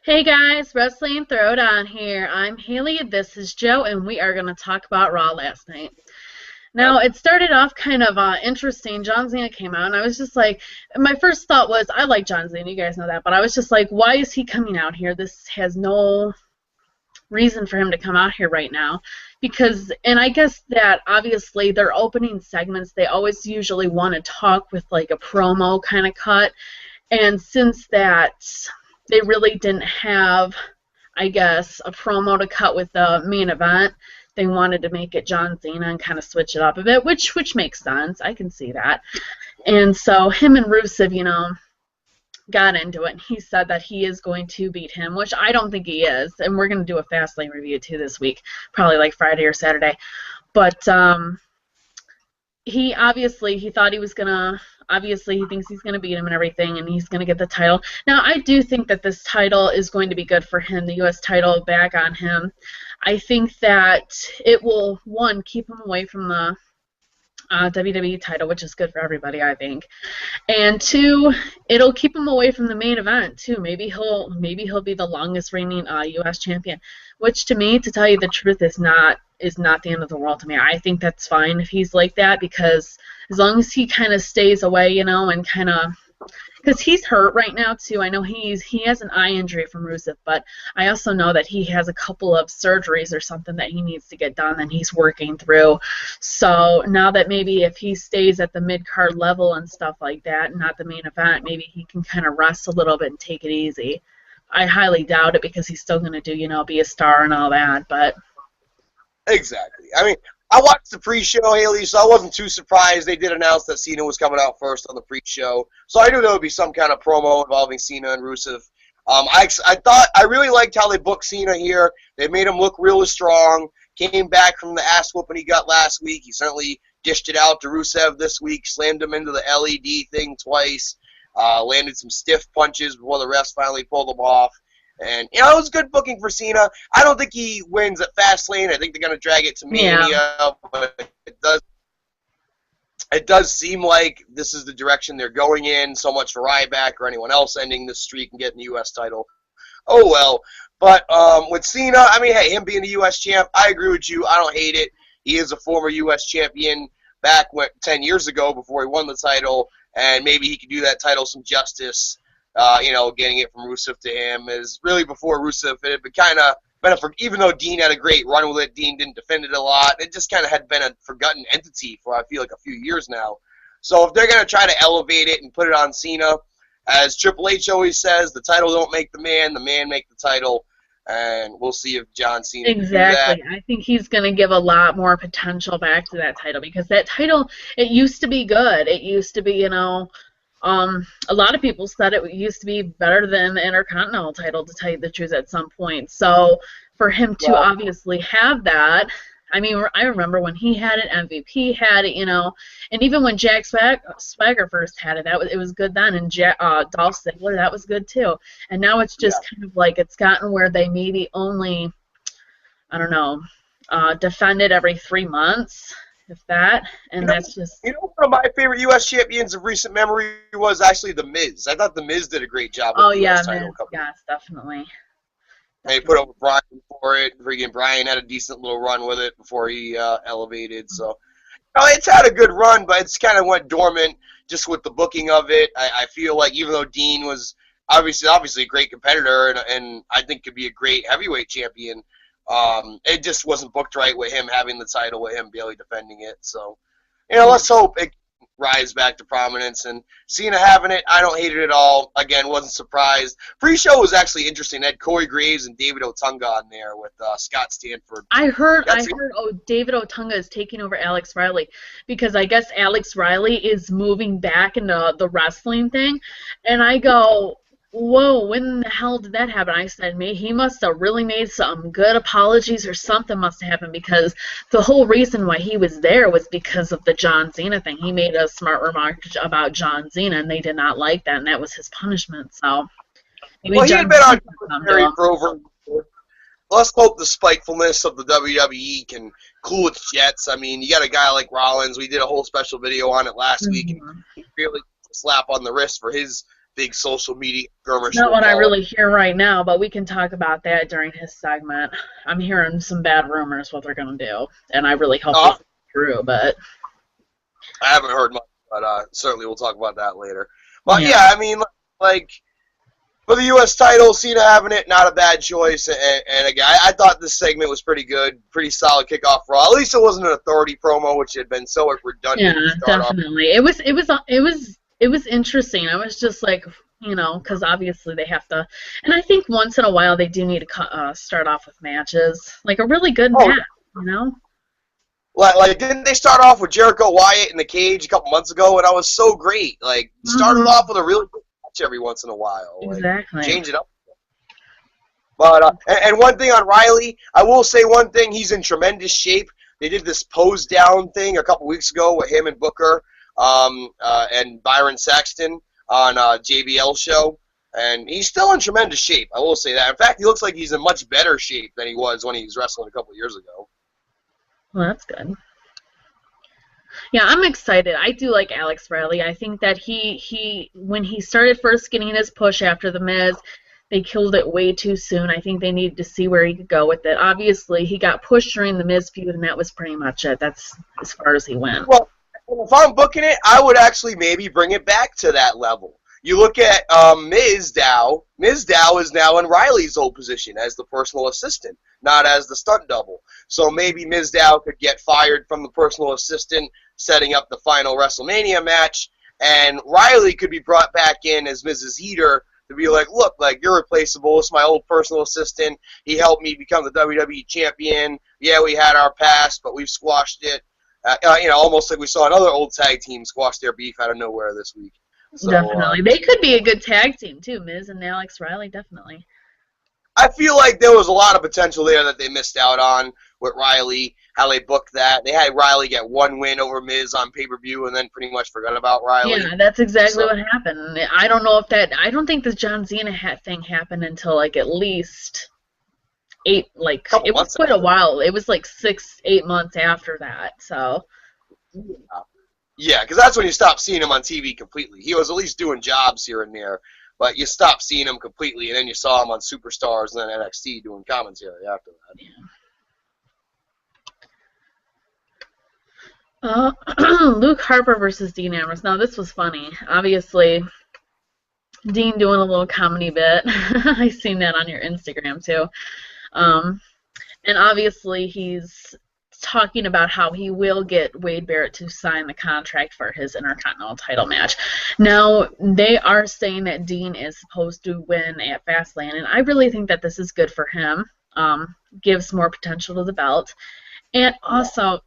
Hey guys, Wrestling Throwdown here. I'm Haley, this is Joe, and we are going to talk about Raw last night. Uh, Now, it started off kind of interesting. John Cena came out, and I was just like, my first thought was, I like John Cena, you guys know that, but I was just like, why is he coming out here? This has no reason for him to come out here right now. Because, and I guess that obviously their opening segments, they always usually want to talk with like a promo kind of cut. And since that, they really didn't have, I guess, a promo to cut with the main event. They wanted to make it John Cena and kind of switch it up a bit, which makes sense. I can see that. And so him and Rusev, got into it. And he said that he is going to beat him, which I don't think he is. And we're going to do a Fastlane review too this week, probably like Friday or Saturday. But he thought he was gonna, obviously he thinks he's gonna beat him and everything, and he's gonna get the title. Now I do think that this title is going to be good for him, the U.S. title back on him. I think that it will, one, keep him away from the WWE title, which is good for everybody, I think, and two, it'll keep him away from the main event too. Maybe he'll be the longest reigning U.S. champion, which to me, to tell you the truth, is not the end of the world to me. I think that's fine if he's like that, because as long as he kind of stays away, and kind of, because he's hurt right now too. I know he has an eye injury from Rusev, but I also know that he has a couple of surgeries or something that he needs to get done, and he's working through. So now that maybe if he stays at the mid-card level and stuff like that, and not the main event, maybe he can kind of rest a little bit and take it easy. I highly doubt it, because he's still going to do, be a star and all that, but exactly. I mean, I watched the pre-show, Haley, so I wasn't too surprised. They did announce that Cena was coming out first on the pre-show, so I knew there would be some kind of promo involving Cena and Rusev. I really liked how they booked Cena here. They made him look really strong. Came back from the ass whooping he got last week. He certainly dished it out to Rusev this week. Slammed him into the LED thing twice. Landed some stiff punches before the refs finally pulled him off. And, it was good booking for Cena. I don't think he wins at Fastlane. I think they're going to drag it to Mania. yeah. But it does seem like this is the direction they're going in. So much for Ryback or anyone else ending this streak and getting the U.S. title. Oh, well. But with Cena, I mean, hey, him being the U.S. champ, I agree with you. I don't hate it. He is a former U.S. champion back 10 years ago before he won the title. And maybe he could do that title some justice. Getting it from Rusev to him is really before Rusev. It had been kind of, even though Dean had a great run with it, Dean didn't defend it a lot. It just kind of had been a forgotten entity for, I feel like, a few years now. So if they're going to try to elevate it and put it on Cena, as Triple H always says, the title don't make the man make the title. And we'll see if John Cena can do that. Exactly. I think he's going to give a lot more potential back to that title, because that title, it used to be good. It used to be, a lot of people said it used to be better than the Intercontinental title, to tell you the truth, at some point. So for him to Well, obviously have that, I mean, I remember when he had it, MVP had it, and even when Jack Swagger first had it, it was good then, and Dolph Ziggler, that was good too. And now it's yeah. just kind of like it's gotten where they maybe only, I don't know, defend it every 3 months, if that, and that's just, One of my favorite U.S. champions of recent memory was actually The Miz. I thought The Miz did a great job with oh the yeah, U.S. title man, a couple. yes, definitely. They put over Brian for it. Freaking Brian had a decent little run with it before he elevated. So, it's had a good run, but it's kind of went dormant just with the booking of it. I feel like even though Dean was obviously a great competitor and I think could be a great heavyweight champion, it just wasn't booked right with him having the title, with him barely defending it. So, let's hope it rise back to prominence. And Cena having it, I don't hate it at all. Again, wasn't surprised. Pre-show was actually interesting. They had Corey Graves and David Otunga on there with Scott Stanford. I heard, David Otunga is taking over Alex Riley, because I guess Alex Riley is moving back into the wrestling thing, and I go, whoa, when the hell did that happen? I said, he must have really made some good apologies, or something must have happened, because the whole reason why he was there was because of the John Cena thing. He made a smart remark about John Cena, and they did not like that, and that was his punishment. So maybe Well, he had John been on Cena can come to commentary him. for over. Let's hope the spitefulness of the WWE can cool its jets. I mean, you got a guy like Rollins. We did a whole special video on it last week, and he really slap on the wrist for his big social media skirmish. Not what I really hear right now, but we can talk about that during his segment. I'm hearing some bad rumors what they're going to do, and I really hope it's true, but... I haven't heard much, but certainly we'll talk about that later. But yeah, I mean, like, for the U.S. title, Cena having it, not a bad choice. And again, I thought this segment was pretty good, pretty solid kickoff Raw. At least it wasn't an authority promo, which had been so redundant. Yeah, definitely. It was interesting. I was just like, you know, because obviously they have to. And I think once in a while they do need to start off with matches, like a really good match, you know. Like, didn't they start off with Jericho Wyatt in the cage a couple months ago, and that was so great. Like, started off with a really good match every once in a while. Exactly. Like, change it up. But and one thing on Riley, I will say one thing: he's in tremendous shape. They did this pose down thing a couple weeks ago with him and Booker and Byron Saxton on JBL show, and he's still in tremendous shape. I will say that. In fact, he looks like he's in much better shape than he was when he was wrestling a couple years ago. Well, that's good. Yeah, I'm excited. I do like Alex Riley. I think that he when he started first getting his push after The Miz, they killed it way too soon. I think they needed to see where he could go with it. Obviously, he got pushed during the Miz feud, and that was pretty much it. That's as far as he went. Well, if I'm booking it, I would actually maybe bring it back to that level. You look at Mizdow. Mizdow is now in Riley's old position as the personal assistant, not as the stunt double. So maybe Mizdow could get fired from the personal assistant, setting up the final WrestleMania match, and Riley could be brought back in as Mrs. Heater to be like, look, like, you're replaceable. It's my old personal assistant. He helped me become the WWE champion. Yeah, we had our past, but we've squashed it. You know, almost like we saw another old tag team squash their beef out of nowhere this week. So, definitely. They could be a good tag team, too, Miz and Alex Riley, definitely. I feel like there was a lot of potential there that they missed out on with Riley, how they booked that. They had Riley get one win over Miz on pay-per-view and then pretty much forgot about Riley. Yeah, that's exactly what happened. I don't know if that... I don't think the John Cena thing happened until, like, at least 8... Like, it was quite a while. It was, like, 6-8 months after that, so... Yeah, because that's when you stopped seeing him on TV completely. He was at least doing jobs here and there, but you stopped seeing him completely, and then you saw him on Superstars and then NXT doing commentary after that. Luke Harper versus Dean Ambrose. Now, this was funny. Obviously, Dean doing a little comedy bit. I've seen that on your Instagram, too. And obviously, he's talking about how he will get Wade Barrett to sign the contract for his Intercontinental title match. Now, they are saying that Dean is supposed to win at Fastlane, and I really think that this is good for him. Gives more potential to the belt. And also,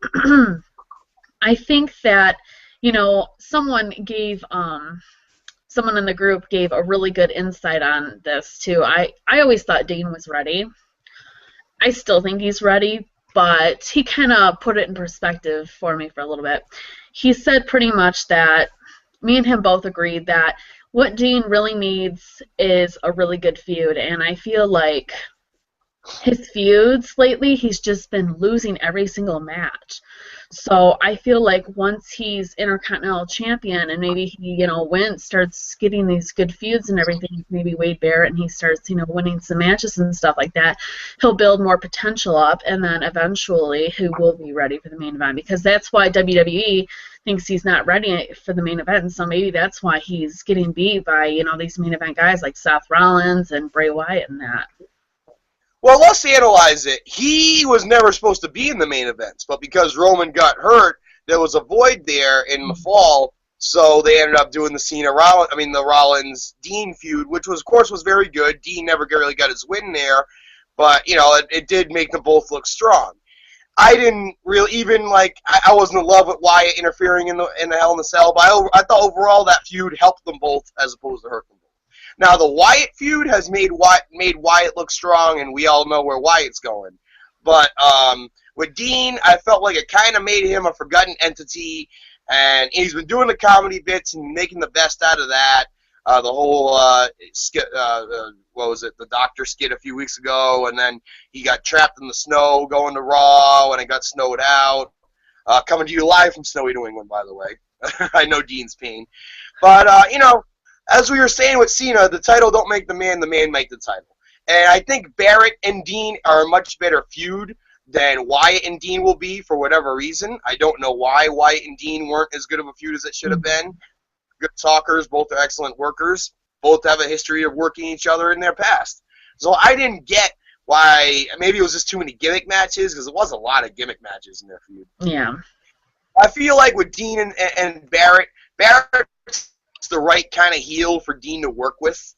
I think that, you know, someone in the group gave a really good insight on this, too. I always thought Dean was ready. I still think he's ready, but he kind of put it in perspective for me for a little bit. He said pretty much that me and him both agreed that what Dean really needs is a really good feud, and I feel like his feuds lately, he's just been losing every single match. So I feel like once he's Intercontinental Champion and maybe he, you know, starts getting these good feuds and everything, maybe Wade Barrett, and he starts, you know, winning some matches and stuff like that, he'll build more potential up, and then eventually he will be ready for the main event, because that's why WWE thinks he's not ready for the main event, so maybe that's why he's getting beat by, you know, these main event guys like Seth Rollins and Bray Wyatt and that. Well, let's analyze it. He was never supposed to be in the main events, but because Roman got hurt, there was a void there in the fall, so they ended up doing the Rollins-Dean feud, which was, of course, was very good. Dean never really got his win there, but, you know, it did make them both look strong. I didn't really even, like, I wasn't in love with Wyatt interfering in the Hell in a Cell, but I thought overall that feud helped them both as opposed to hurt them both. Now, the Wyatt feud has made Wyatt look strong, and we all know where Wyatt's going. But with Dean, I felt like it kind of made him a forgotten entity, and he's been doing the comedy bits and making the best out of that. The whole skit, what was it, the Doctor skit a few weeks ago, and then he got trapped in the snow going to Raw, and it got snowed out. Coming to you live from snowy New England, by the way. I know Dean's pain. But, you know, as we were saying with Cena, the title don't make the man make the title. And I think Barrett and Dean are a much better feud than Wyatt and Dean will be for whatever reason. I don't know why Wyatt and Dean weren't as good of a feud as it should have been. Good talkers, both are excellent workers, both have a history of working each other in their past. So I didn't get why, maybe it was just too many gimmick matches, because it was a lot of gimmick matches in their feud. Yeah. I feel like with Dean and Barrett's the right kind of heel for Dean to work with.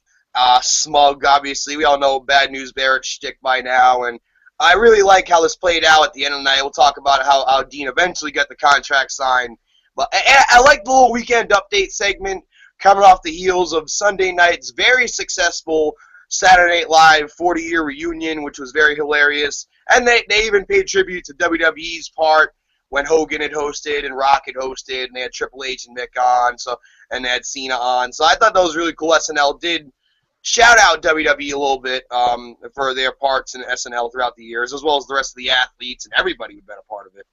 Smug, obviously. We all know Bad News Barrett's shtick by now, and I really like how this played out at the end of the night. We'll talk about how Dean eventually got the contract signed. But I like the little weekend update segment coming off the heels of Sunday night's very successful Saturday Night Live 40-year reunion, which was very hilarious. And they even paid tribute to WWE's part when Hogan had hosted and Rock had hosted, and they had Triple H and Mick on, and they had Cena on. So I thought that was really cool. SNL did shout out WWE a little bit for their parts in SNL throughout the years, as well as the rest of the athletes and everybody who'd been a part of it.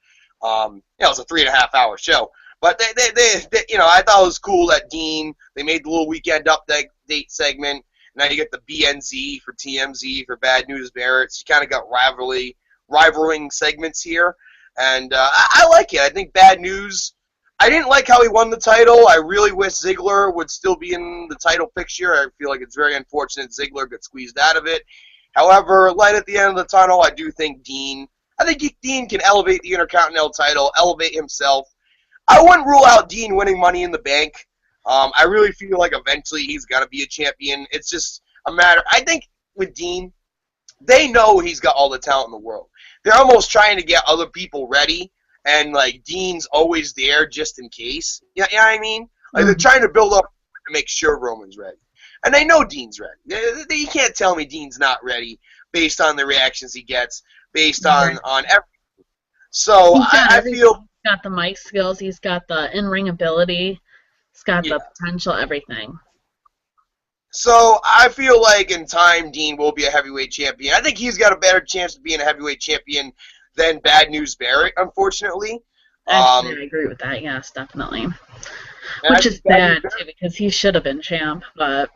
It was a 3.5-hour show. But they I thought it was cool that Dean, they made the little weekend update segment. Now you get the BNZ for TMZ for Bad News Barrett. You kind of got rivaling segments here. And I like it. I think Bad News, I didn't like how he won the title. I really wish Ziggler would still be in the title picture. I feel like it's very unfortunate Ziggler got squeezed out of it. However, light at the end of the tunnel, I do think Dean can elevate the Intercontinental title, elevate himself. I wouldn't rule out Dean winning Money in the Bank. I really feel like eventually he's got to be a champion. It's just a matter. I think with Dean, they know he's got all the talent in the world. They're almost trying to get other people ready, and like Dean's always there just in case. You know what I mean? Like they're trying to build up to make sure Roman's ready, and they know Dean's ready. You can't tell me Dean's not ready based on the reactions he gets, based on everything. So I feel. He's got the mic skills. He's got the in-ring ability. He's got the potential, everything. So I feel like in time, Dean will be a heavyweight champion. I think he's got a better chance of being a heavyweight champion than Bad News Barrett, unfortunately. Actually, I agree with that. Yes, definitely. Which is bad, too, because he should have been champ, but...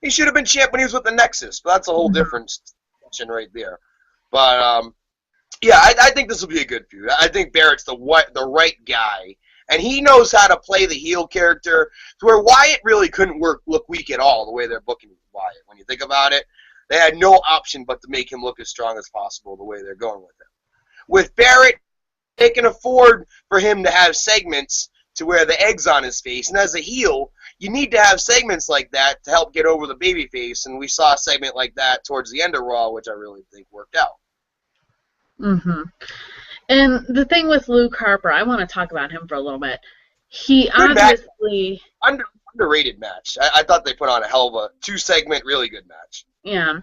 He should have been champ when he was with the Nexus, but that's a whole different situation right there. But, yeah, I think this will be a good feud. I think Barrett's the right guy, and he knows how to play the heel character to where Wyatt really couldn't look weak at all the way they're booking Wyatt. When you think about it, they had no option but to make him look as strong as possible the way they're going with him. With Barrett, they can afford for him to have segments to where the egg's on his face, and as a heel, you need to have segments like that to help get over the babyface, and we saw a segment like that towards the end of Raw, which I really think worked out. Mm-hmm. And the thing with Luke Harper, I want to talk about him for a little bit. He obviously... Underrated match. I thought they put on a hell of a 2-segment, really good match. Yeah.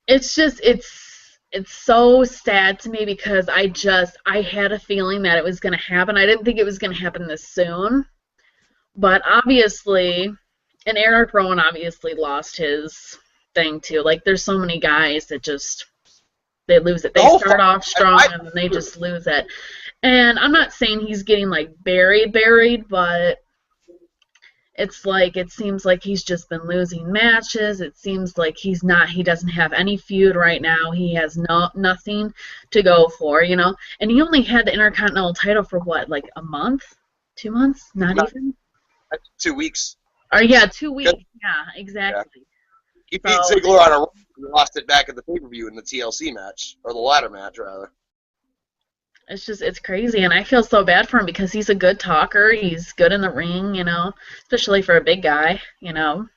It's just, it's so sad to me because I had a feeling that it was going to happen. I didn't think it was going to happen this soon. But obviously, and Eric Rowan obviously lost his thing too. Like, there's so many guys that just... They lose it. They start off strong and then they just lose it. And I'm not saying he's getting like buried, but it's like it seems like he's just been losing matches. It seems like he doesn't have any feud right now. He has nothing to go for, you know. And he only had the Intercontinental title for what, like a month? 2 months? Not even? 2 weeks. Or yeah, 2 weeks. Yeah, exactly. Yeah. He beat Ziggler on a run and lost it back at the pay-per-view in the TLC match, or the ladder match, rather. It's crazy, and I feel so bad for him because he's a good talker. He's good in the ring, you know, especially for a big guy, you know.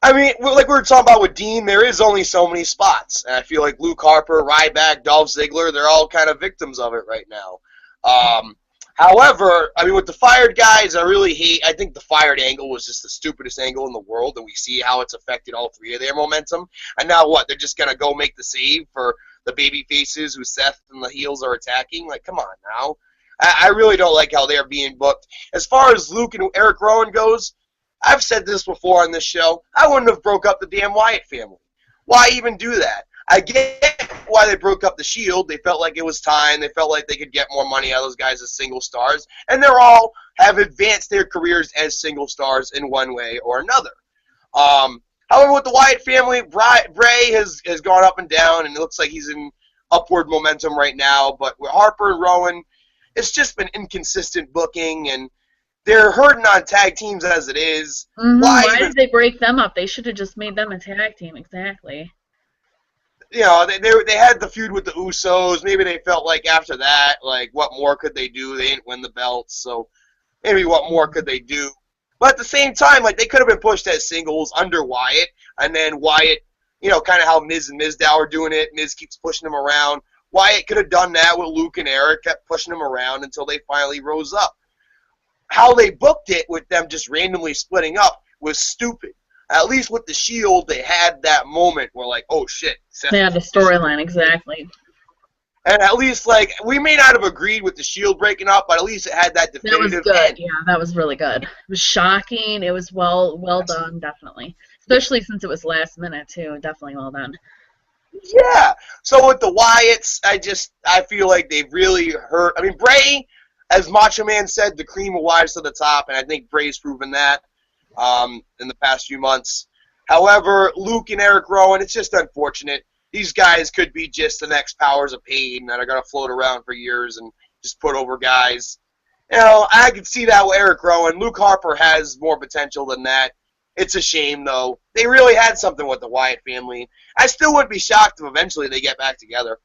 I mean, like we were talking about with Dean, there is only so many spots. And I feel like Luke Harper, Ryback, Dolph Ziggler, they're all kind of victims of it right now. However, I mean, with the fired guys, I think the fired angle was just the stupidest angle in the world, and we see how it's affected all three of their momentum. And now what? They're just going to go make the save for the baby faces who Seth and the heels are attacking? Like, come on now. I really don't like how they're being booked. As far as Luke and Eric Rowan goes, I've said this before on this show, I wouldn't have broke up the damn Wyatt family. Why even do that? I get why they broke up the Shield. They felt like it was time. They felt like they could get more money out of those guys as single stars. And they're all have advanced their careers as single stars in one way or another. However, with the Wyatt family, Bray has gone up and down, and it looks like he's in upward momentum right now. But with Harper and Rowan, it's just been inconsistent booking, and they're hurting on tag teams as it is. Mm-hmm. Why did they break them up? They should have just made them a tag team. Exactly. You know, they had the feud with the Usos. Maybe they felt like after that, like, what more could they do? They didn't win the belts, so maybe what more could they do? But at the same time, like, they could have been pushed as singles under Wyatt, and then Wyatt, you know, kind of how Miz and Mizdow are doing it. Miz keeps pushing them around. Wyatt could have done that with Luke and Eric, kept pushing them around until they finally rose up. How they booked it with them just randomly splitting up was stupid. At least with the Shield, they had that moment where, like, oh, shit. They had the storyline, exactly. And at least, like, we may not have agreed with the Shield breaking up, but at least it had that definitive That was good. end. Yeah, that was really good. It was shocking. It was well done, definitely. Especially since it was last minute, too. Definitely well done. Yeah. So with the Wyatts, I feel like they've really hurt. I mean, Bray, as Macho Man said, the cream will rise to the top, and I think Bray's proven that in the past few months. However, Luke and Eric Rowan, it's just unfortunate. These guys could be just the next Powers of Pain that are going to float around for years and just put over guys. You know, I could see that with Eric Rowan. Luke Harper has more potential than that. It's a shame, though. They really had something with the Wyatt family. I still wouldn't be shocked if eventually they get back together.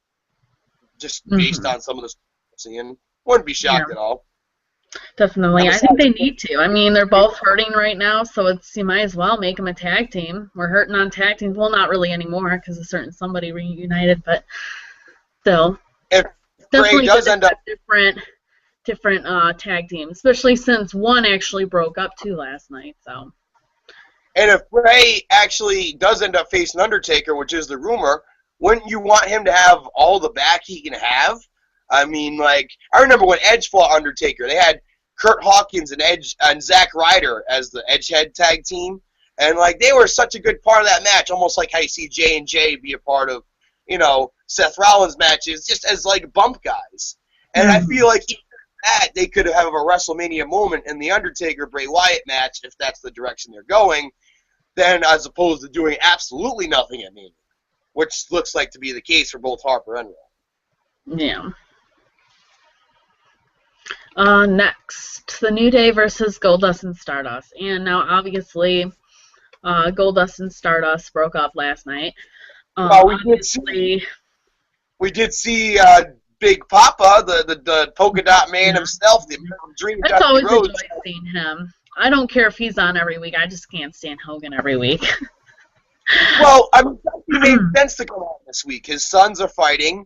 Just based on some of the stuff I'm seeing. Wouldn't be shocked at all. Definitely. I think they need to. I mean, they're both hurting right now, so you might as well make them a tag team. We're hurting on tag teams. Well, not really anymore because a certain somebody reunited, but still. If definitely Bray does end up different tag teams, especially since one actually broke up too last night. So. And if Bray actually does end up facing Undertaker, which is the rumor, wouldn't you want him to have all the back he can have? I mean, like, I remember when Edge fought Undertaker, they had Kurt Hawkins and Edge and Zack Ryder as the Edgehead tag team, and like they were such a good part of that match, almost like how you see J&J be a part of, you know, Seth Rollins matches, just as like bump guys. And I feel like even that they could have a WrestleMania moment in the Undertaker Bray Wyatt match if that's the direction they're going, then as opposed to doing absolutely nothing at Mania, which looks like to be the case for both Harper and Rowan. Yeah. Next, the New Day versus Goldust and Stardust. And now, obviously, Goldust and Stardust broke up last night. We did see Big Papa, the polka dot man himself, the Dream. It's always a joy seeing him. I don't care if he's on every week. I just can't stand Hogan every week. Well, I mean, it made sense to come on this week. His sons are fighting.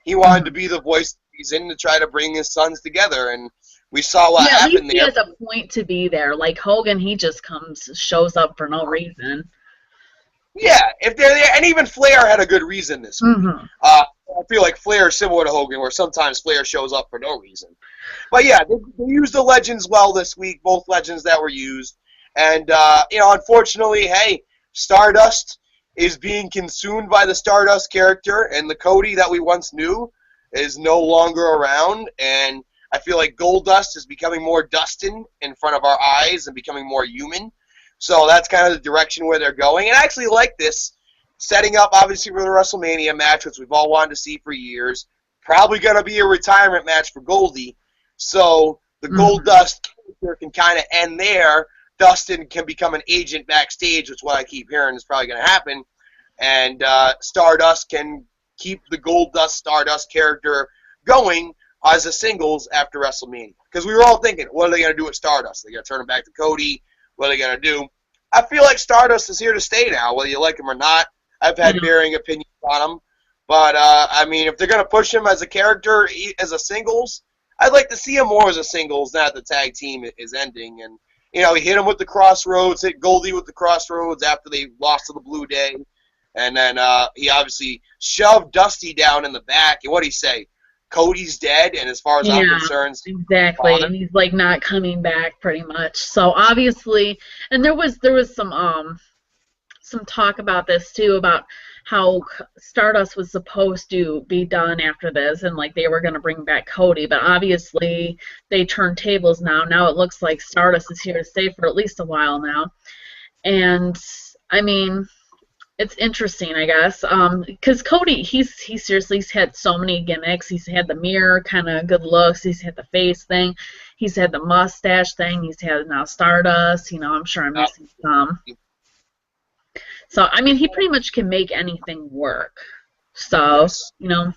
He wanted to be the voice. He's in to try to bring his sons together, and we saw what happened there. He has a point to be there. Like Hogan, he just shows up for no reason. Yeah, if they're there, and even Flair had a good reason this week. I feel like Flair is similar to Hogan, where sometimes Flair shows up for no reason. But yeah, they used the legends well this week, both legends that were used. And, you know, unfortunately, hey, Stardust is being consumed by the Stardust character, and the Cody that we once knew is no longer around. And I feel like Goldust is becoming more Dustin in front of our eyes and becoming more human. So that's kind of the direction where they're going. And I actually like this, setting up, obviously, for the WrestleMania match, which we've all wanted to see for years. Probably going to be a retirement match for Goldie. So the Goldust character can kind of end there. Dustin can become an agent backstage, which is what I keep hearing is probably going to happen. And Stardust can keep the Goldust Stardust character going as a singles after WrestleMania. Because we were all thinking, what are they going to do with Stardust? Are they going to turn him back to Cody? What are they going to do? I feel like Stardust is here to stay now, whether you like him or not. I've had varying opinions on him. But, I mean, if they're going to push him as a character, as a singles, I'd like to see him more as a singles now that the tag team is ending. And, you know, he hit him with the Crossroads, hit Goldie with the Crossroads after they lost to the Blue Day. And then he obviously shoved Dusty down in the back. And what'd he say? Cody's dead, and as far as I'm concerned... exactly, and he's, like, not coming back pretty much. So, obviously, and there was some some talk about this too, about how Stardust was supposed to be done after this, and like they were going to bring back Cody, but obviously they turned tables now. Now it looks like Stardust is here to stay for at least a while now, and I mean, it's interesting, I guess, because Cody, he's seriously, he's had so many gimmicks. He's had the mirror kind of good looks. He's had the face thing. He's had the mustache thing. He's had now Stardust. You know, I'm sure I'm missing some. So I mean, he pretty much can make anything work. So you know.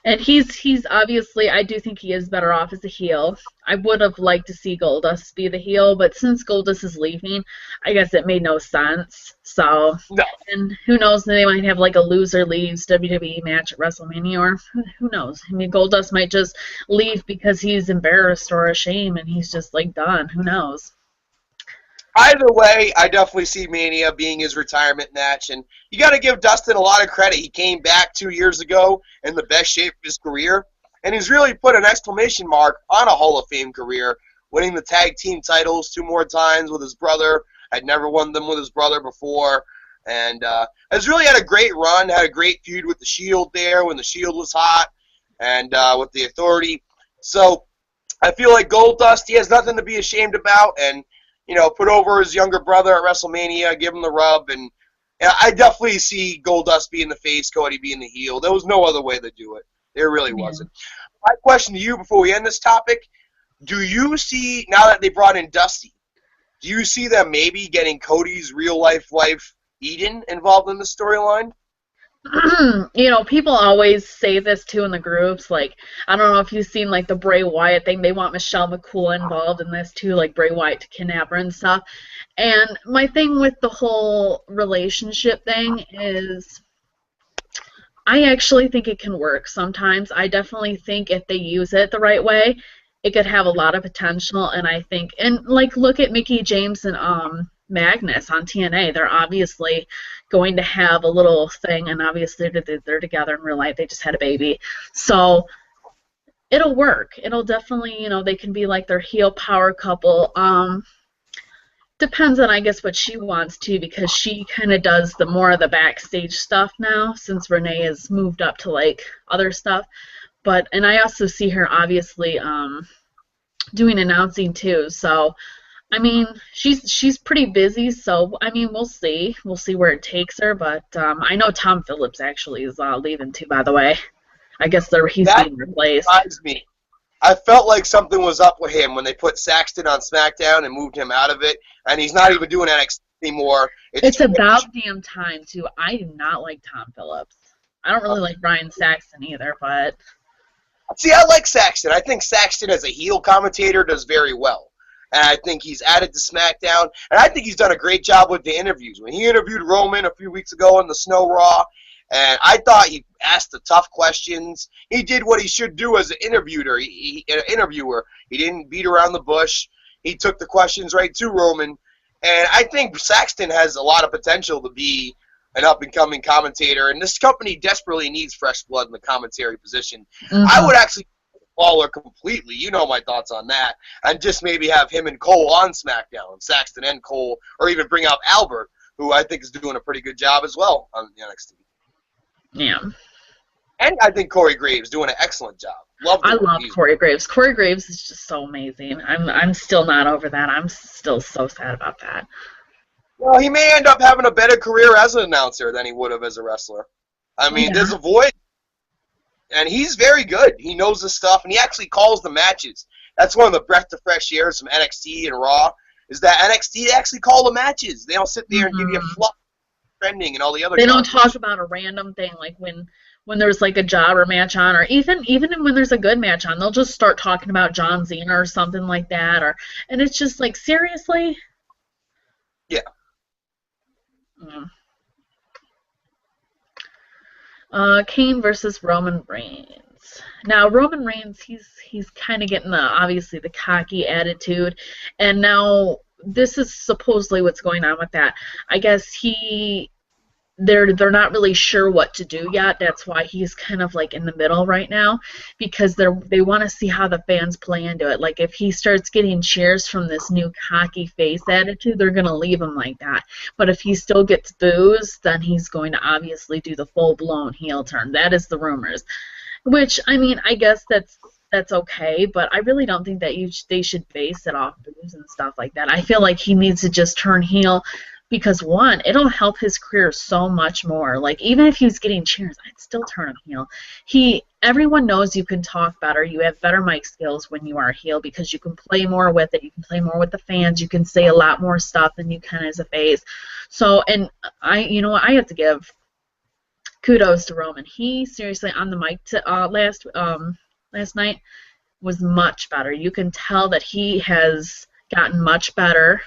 And he's obviously, I do think he is better off as a heel. I would have liked to see Goldust be the heel, but since Goldust is leaving, I guess it made no sense. So, No. And who knows, they might have like a loser leaves WWE match at WrestleMania, or who knows? I mean, Goldust might just leave because he's embarrassed or ashamed, and he's just like done. Who knows? Either way, I definitely see Mania being his retirement match, and you got to give Dustin a lot of credit. He came back 2 years ago in the best shape of his career, and he's really put an exclamation mark on a Hall of Fame career, winning the tag team titles 2 more times with his brother. Had never won them with his brother before, and has really had a great run, had a great feud with the Shield there when the Shield was hot, and with the Authority. So I feel like Goldust, he has nothing to be ashamed about, and you know, put over his younger brother at WrestleMania, give him the rub, and I definitely see Goldust being the face, Cody being the heel. There was no other way to do it. There really wasn't. My question to you before we end this topic, do you see, now that they brought in Dusty, do you see them maybe getting Cody's real-life wife, Eden, involved in the storyline? You know, people always say this too in the groups. Like, I don't know if you've seen like the Bray Wyatt thing. They want Michelle McCool involved in this too, like Bray Wyatt to kidnap her and stuff. And my thing with the whole relationship thing is, I actually think it can work sometimes. I definitely think if they use it the right way, it could have a lot of potential. And I think, and like, look at Mickie James and Magnus on TNA. They're obviously going to have a little thing, and obviously they're together in real life. They just had a baby. So it'll work. It'll definitely, you know, they can be like their heel power couple. Depends on, I guess, what she wants too, because she kind of does the more of the backstage stuff now since Renee has moved up to like other stuff. But, and I also see her obviously doing announcing too. So I mean, she's pretty busy, so I mean, we'll see. We'll see where it takes her, but I know Tom Phillips actually is leaving too, by the way. I guess he's being replaced. That reminds me. I felt like something was up with him when they put Saxton on SmackDown and moved him out of it, and he's not even doing NXT anymore. It's about damn time, too. I do not like Tom Phillips. I don't really like Brian Saxton either, but... See, I like Saxton. I think Saxton as a heel commentator does very well. And I think he's added to SmackDown. And I think he's done a great job with the interviews. When he interviewed Roman a few weeks ago on the Snow Raw, and I thought he asked the tough questions. He did what he should do as an interviewer. He didn't beat around the bush. He took the questions right to Roman. And I think Saxton has a lot of potential to be an up-and-coming commentator. And this company desperately needs fresh blood in the commentary position. Mm-hmm. I would actually Waller completely. You know my thoughts on that. And just maybe have him and Cole on SmackDown, Saxton and Cole, or even bring out Albert, who I think is doing a pretty good job as well on NXT. Yeah. And I think Corey Graves doing an excellent job. I love Corey Graves. Corey Graves is just so amazing. I'm still not over that. I'm still so sad about that. Well, he may end up having a better career as an announcer than he would have as a wrestler. I mean, there's a void. And he's very good. He knows his stuff, and he actually calls the matches. That's one of the breath of fresh air from NXT and Raw, is that NXT actually call the matches. They don't sit there and give you a fluff trending and all the other They don't talk about a random thing, like when there's like a jobber match on, or even when there's a good match on, they'll just start talking about John Cena or something like that, and it's just like, seriously? Yeah. Kane versus Roman Reigns. Now Roman Reigns, he's kind of getting obviously the cocky attitude, and now this is supposedly what's going on with that. I guess he they're not really sure what to do yet. That's why he's kind of like in the middle right now, because they want to see how the fans play into it. Like if he starts getting cheers from this new cocky face attitude, they're gonna leave him like that. But if he still gets boos, then he's going to obviously do the full blown heel turn. That is the rumors. Which, I mean, I guess that's okay, but I really don't think that they should base it off boos and stuff like that. I feel like he needs to just turn heel because, one, it'll help his career so much more. Like, even if he was getting cheers, I'd still turn him heel. Everyone knows you can talk better. You have better mic skills when you are a heel because you can play more with it. You can play more with the fans. You can say a lot more stuff than you can as a face. So, and I have to give kudos to Roman. He seriously on the mic last night was much better. You can tell that he has gotten much better.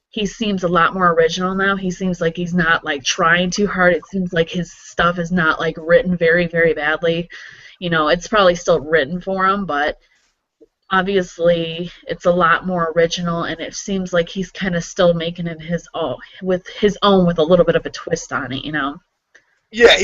He seems a lot more original now. He seems like he's not like trying too hard. It seems like his stuff is not like written very, very badly. It's probably still written for him, but obviously it's a lot more original, and it seems like he's kind of still making it his own with a little bit of a twist on it. Yeah,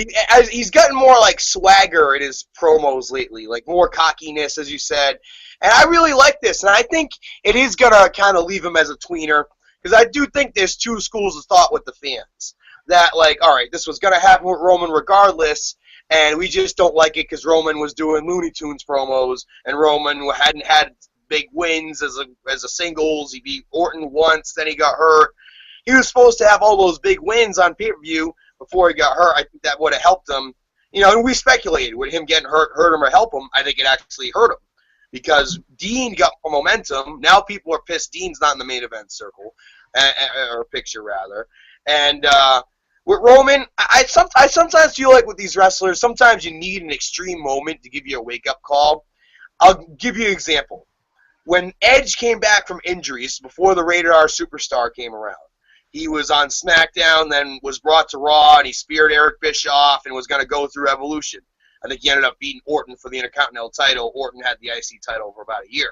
he's gotten more like swagger in his promos lately, like more cockiness, as you said. And I really like this, and I think it is going to kind of leave him as a tweener, because I do think there's two schools of thought with the fans. That, like, all right, this was going to happen with Roman regardless, and we just don't like it because Roman was doing Looney Tunes promos, and Roman hadn't had big wins as a singles. He beat Orton once, then he got hurt. He was supposed to have all those big wins on pay-per-view before he got hurt. I think that would have helped him. And we speculated, would him getting hurt him or help him? I think it actually hurt him, because Dean got more momentum. Now people are pissed Dean's not in the main event circle, or picture rather. And with Roman, I sometimes feel like with these wrestlers, sometimes you need an extreme moment to give you a wake-up call. I'll give you an example. When Edge came back from injuries before the Rated R Superstar came around, he was on SmackDown, then was brought to Raw, and he speared Eric Bischoff and was going to go through Evolution. I think he ended up beating Orton for the Intercontinental title. Orton had the IC title for about a year.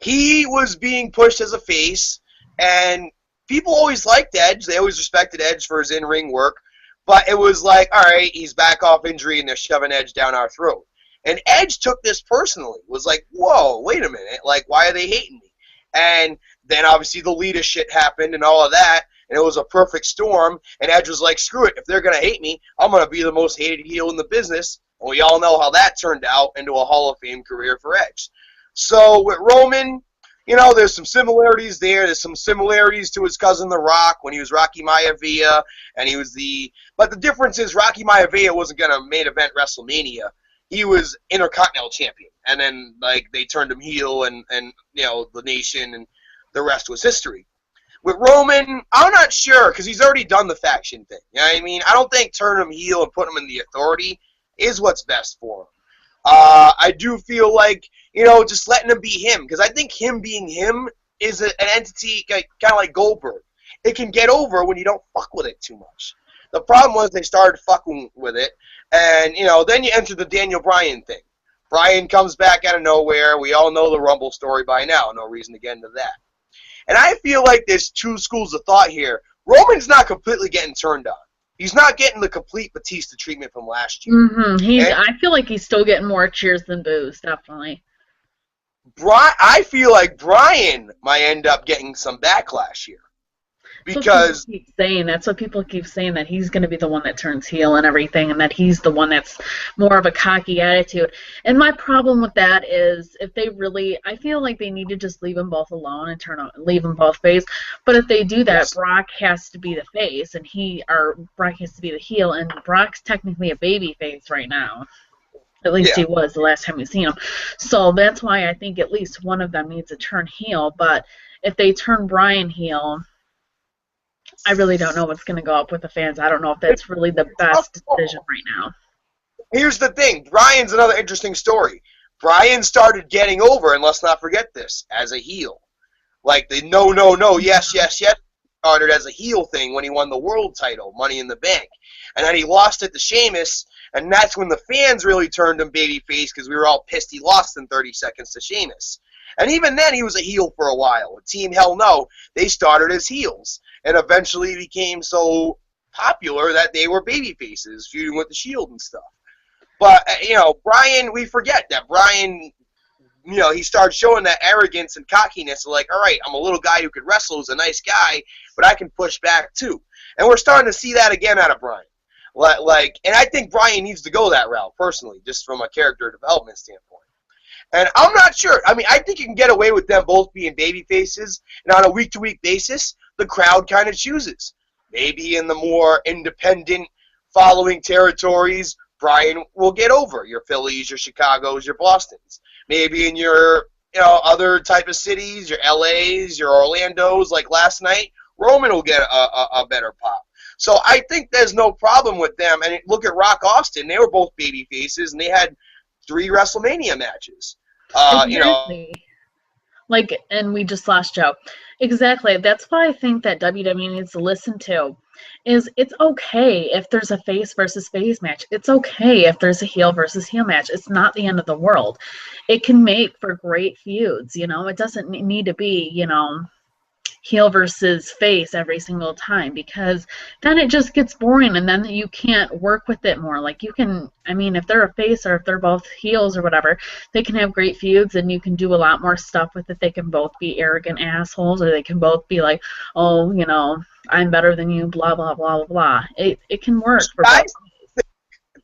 He was being pushed as a face, and people always liked Edge. They always respected Edge for his in-ring work. But it was like, all right, he's back off injury, and they're shoving Edge down our throat. And Edge took this personally. Was like, whoa, wait a minute. Like, why are they hating me? And then obviously the Lita shit happened and all of that, and it was a perfect storm, and Edge was like, screw it, if they're going to hate me, I'm going to be the most hated heel in the business. And we all know how that turned out into a Hall of Fame career for Edge. So with Roman, there's some similarities there. There's some similarities to his cousin The Rock when he was Rocky Maivia, and he was but the difference is Rocky Maivia wasn't going to main event WrestleMania. He was Intercontinental Champion, and then they turned him heel, and the nation, and the rest was history. With Roman, I'm not sure, because he's already done the faction thing. You know what I mean? I don't think turning him heel and putting him in the Authority is what's best for him. I do feel like, just letting him be him, because I think him being him is an entity kind of like Goldberg. It can get over when you don't fuck with it too much. The problem was they started fucking with it, and, then you enter the Daniel Bryan thing. Bryan comes back out of nowhere. We all know the Rumble story by now. No reason to get into that. And I feel like there's two schools of thought here. Roman's not completely getting turned on. He's not getting the complete Batista treatment from last year. Mm-hmm. I feel like he's still getting more cheers than boos, definitely. I feel like Bryan might end up getting some backlash here. Because that's what people keep saying, that he's going to be the one that turns heel and everything, and that he's the one that's more of a cocky attitude. And my problem with that is, I feel like they need to just leave them both alone and leave them both face. But if they do that, yes, Brock has to be the face, and Brock has to be the heel, and Brock's technically a baby face right now. At least he was the last time we seen him. So that's why I think at least one of them needs to turn heel. But if they turn Bryan heel, I really don't know what's going to go up with the fans. I don't know if that's really the best decision right now. Here's the thing. Bryan's another interesting story. Bryan started getting over, and let's not forget this, as a heel. Like the no, yes started as a heel thing when he won the world title, Money in the Bank. And then he lost it to Sheamus, and that's when the fans really turned him babyface, because we were all pissed he lost in 30 seconds to Sheamus. And even then, he was a heel for a while. With Team Hell No, they started as heels. and eventually became so popular that they were baby faces feuding with the Shield and stuff. But, Bryan, we forget that Bryan, he started showing that arrogance and cockiness of like, all right, I'm a little guy who could wrestle, who's a nice guy, but I can push back too. And we're starting to see that again out of Bryan. And I think Bryan needs to go that route, personally, just from a character development standpoint. And I'm not sure. I mean, I think you can get away with them both being baby faces, and on a week-to-week basis, the crowd kind of chooses. Maybe in the more independent following territories, Bryan will get over your Phillies, your Chicagos, your Bostons. Maybe in your other type of cities, your LAs, your Orlandos, like last night, Roman will get a better pop. So I think there's no problem with them. And look at Rock Austin. They were both baby faces, and they had 3 WrestleMania matches. Exactly. And we just lost Joe. Exactly. That's why I think that WWE needs to listen to. Is it's okay if there's a face versus face match. It's okay if there's a heel versus heel match. It's not the end of the world. It can make for great feuds. It doesn't need to be, heel versus face every single time, because then it just gets boring and then you can't work with it more. Like if they're a face or if they're both heels or whatever, they can have great feuds and you can do a lot more stuff with it. They can both be arrogant assholes, or they can both be like, oh, I'm better than you, blah, blah, blah, blah, blah. It can work for both.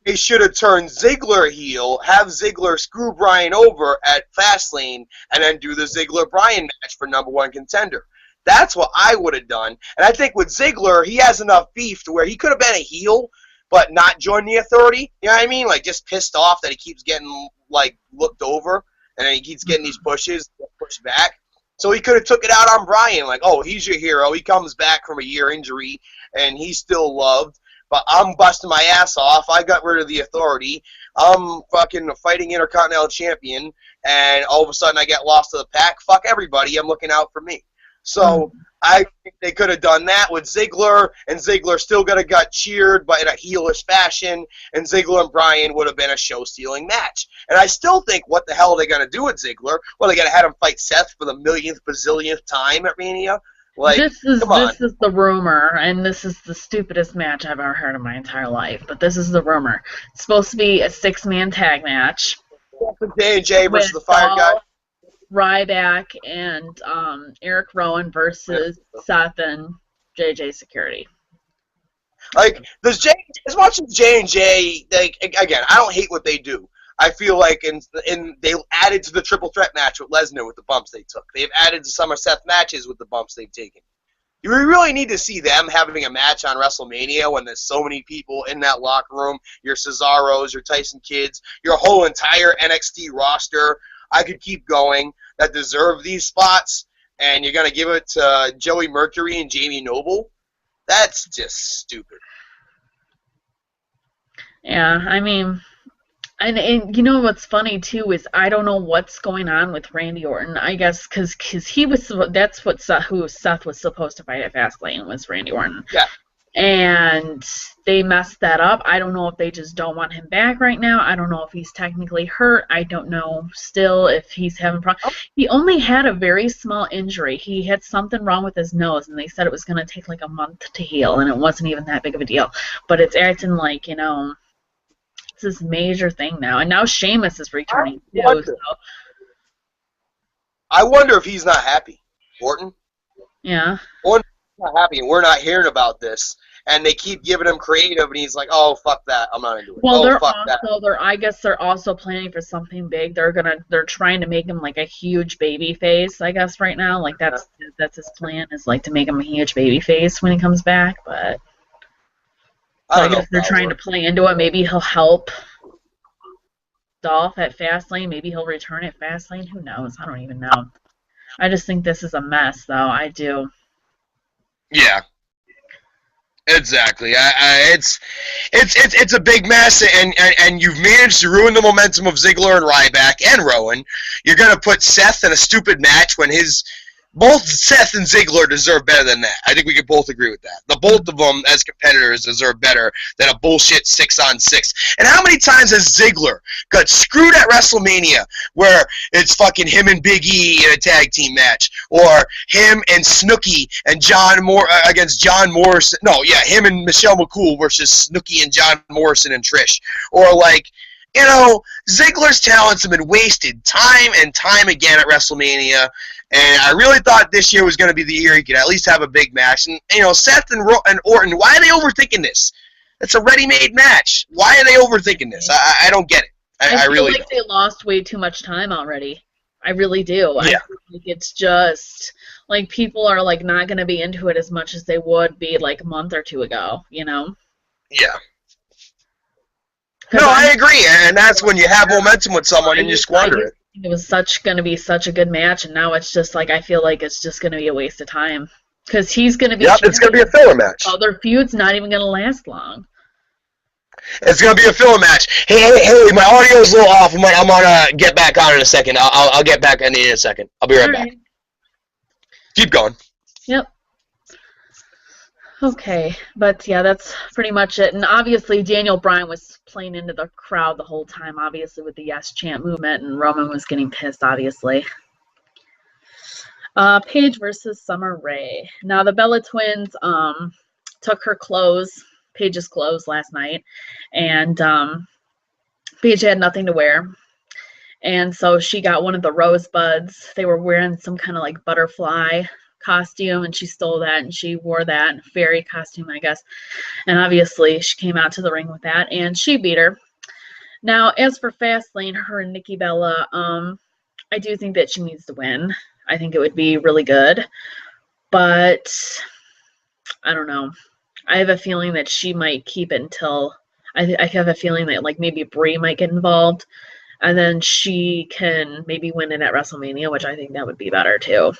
They should have turned Ziggler heel, have Ziggler screw Bryan over at Fastlane, and then do the Ziggler-Bryan match for #1 contender. That's what I would have done. And I think with Ziggler, he has enough beef to where he could have been a heel, but not join the Authority. You know what I mean? Like, just pissed off that he keeps getting, looked over, and then he keeps getting these pushed back. So he could have took it out on Bryan, like, oh, he's your hero. He comes back from a year injury, and he's still loved. But I'm busting my ass off. I got rid of the Authority. I'm fucking fighting Intercontinental Champion, and all of a sudden I get lost to the pack. Fuck everybody. I'm looking out for me. So I think they could have done that with Ziggler, and Ziggler still got cheered, but in a heelish fashion, and Ziggler and Bryan would have been a show-stealing match. And I still think, what the hell are they going to do with Ziggler? Well, they got to have him fight Seth for the millionth, bazillionth time at Mania? This is the rumor, and this is the stupidest match I've ever heard in my entire life, but this is the rumor. It's supposed to be a 6-man tag match. J&J versus the Fire Guy. Ryback and Eric Rowan versus Seth and JJ Security. As much as J&J, again, I don't hate what they do. I feel like they added to the triple threat match with Lesnar with the bumps they took. They've added to some of Seth matches with the bumps they've taken. You really need to see them having a match on WrestleMania when there's so many people in that locker room. Your Cesaros, your Tyson Kidds, your whole entire NXT roster. I could keep going, that deserve these spots, and you're going to give it to Joey Mercury and Jamie Noble? That's just stupid. Yeah, I mean, and you know what's funny, too, is I don't know what's going on with Randy Orton. I guess because that's who Seth was supposed to fight at Fastlane, was Randy Orton. Yeah. And they messed that up. I don't know if they just don't want him back right now. I don't know if he's technically hurt. I don't know still if he's having problems. He only had a very small injury. He had something wrong with his nose, and they said it was going to take like a month to heal, and it wasn't even that big of a deal. But it's acting like, it's this major thing now. And now Sheamus is returning, too. So. I wonder if he's not happy. Orton? Yeah. Orton's not happy, and we're not hearing about this. And they keep giving him creative, and he's like, "Oh, fuck that! I'm not into it." Well, that. I guess they're also planning for something big. They're trying to make him like a huge baby face. I guess right now, like that's his plan, is like to make him a huge baby face when he comes back. But I guess they're trying to play into it. Maybe he'll help Dolph at Fastlane. Maybe he'll return at Fastlane. Who knows? I don't even know. I just think this is a mess, though. I do. Yeah. Exactly. It's a big mess, and you've managed to ruin the momentum of Ziggler and Ryback and Rowan. You're gonna put Seth in a stupid match when his both Seth and Ziggler deserve better than that. I think we could both agree with that. The both of them as competitors deserve better than a bullshit 6-on-6. And how many times has Ziggler got screwed at WrestleMania where it's fucking him and Big E in a tag team match, or him and Snooki and against John Morrison? No, yeah, him and Michelle McCool versus Snooki and John Morrison and Trish, or like. You know, Ziggler's talents have been wasted time and time again at WrestleMania, and I really thought this year was going to be the year he could at least have a big match. And, you know, Seth and Orton, why are they overthinking this? It's a ready-made match. Why are they overthinking this? I don't get it. I really feel like they lost way too much time already. I really do. Yeah. I feel like it's just, like, people are, like, not going to be into it as much as they would be, like, a month or two ago, you know? Yeah. No, I agree, and that's when you have momentum with someone and you squander it. It was going to be such a good match, and now it's just like I feel like it's just going to be a waste of time because he's going to be. Yep, it's going to be a filler match. Their feud's not even going to last long. It's going to be a filler match. Hey, my audio's a little off. I'm going to get back on in a second. I'll get back on in a second. I'll be right back. Keep going. Yep. Okay, but yeah, that's pretty much it. And obviously, Daniel Bryan was playing into the crowd the whole time, obviously, with the Yes Chant movement, and Roman was getting pissed, obviously. Paige versus Summer Rae. Now, the Bella Twins took her clothes, Paige's clothes, last night, and Paige had nothing to wear. And so she got one of the rosebuds. They were wearing some kind of like butterfly costume, and she stole that and she wore that fairy costume, I guess, and obviously she came out to the ring with that and she beat her. Now, as for Fastlane, her and Nikki Bella, I do think that she needs to win. I think it would be really good, but I don't know. I have a feeling that she might keep it until I have a feeling that like maybe Brie might get involved, and then she can maybe win it at WrestleMania, which I think that would be better too.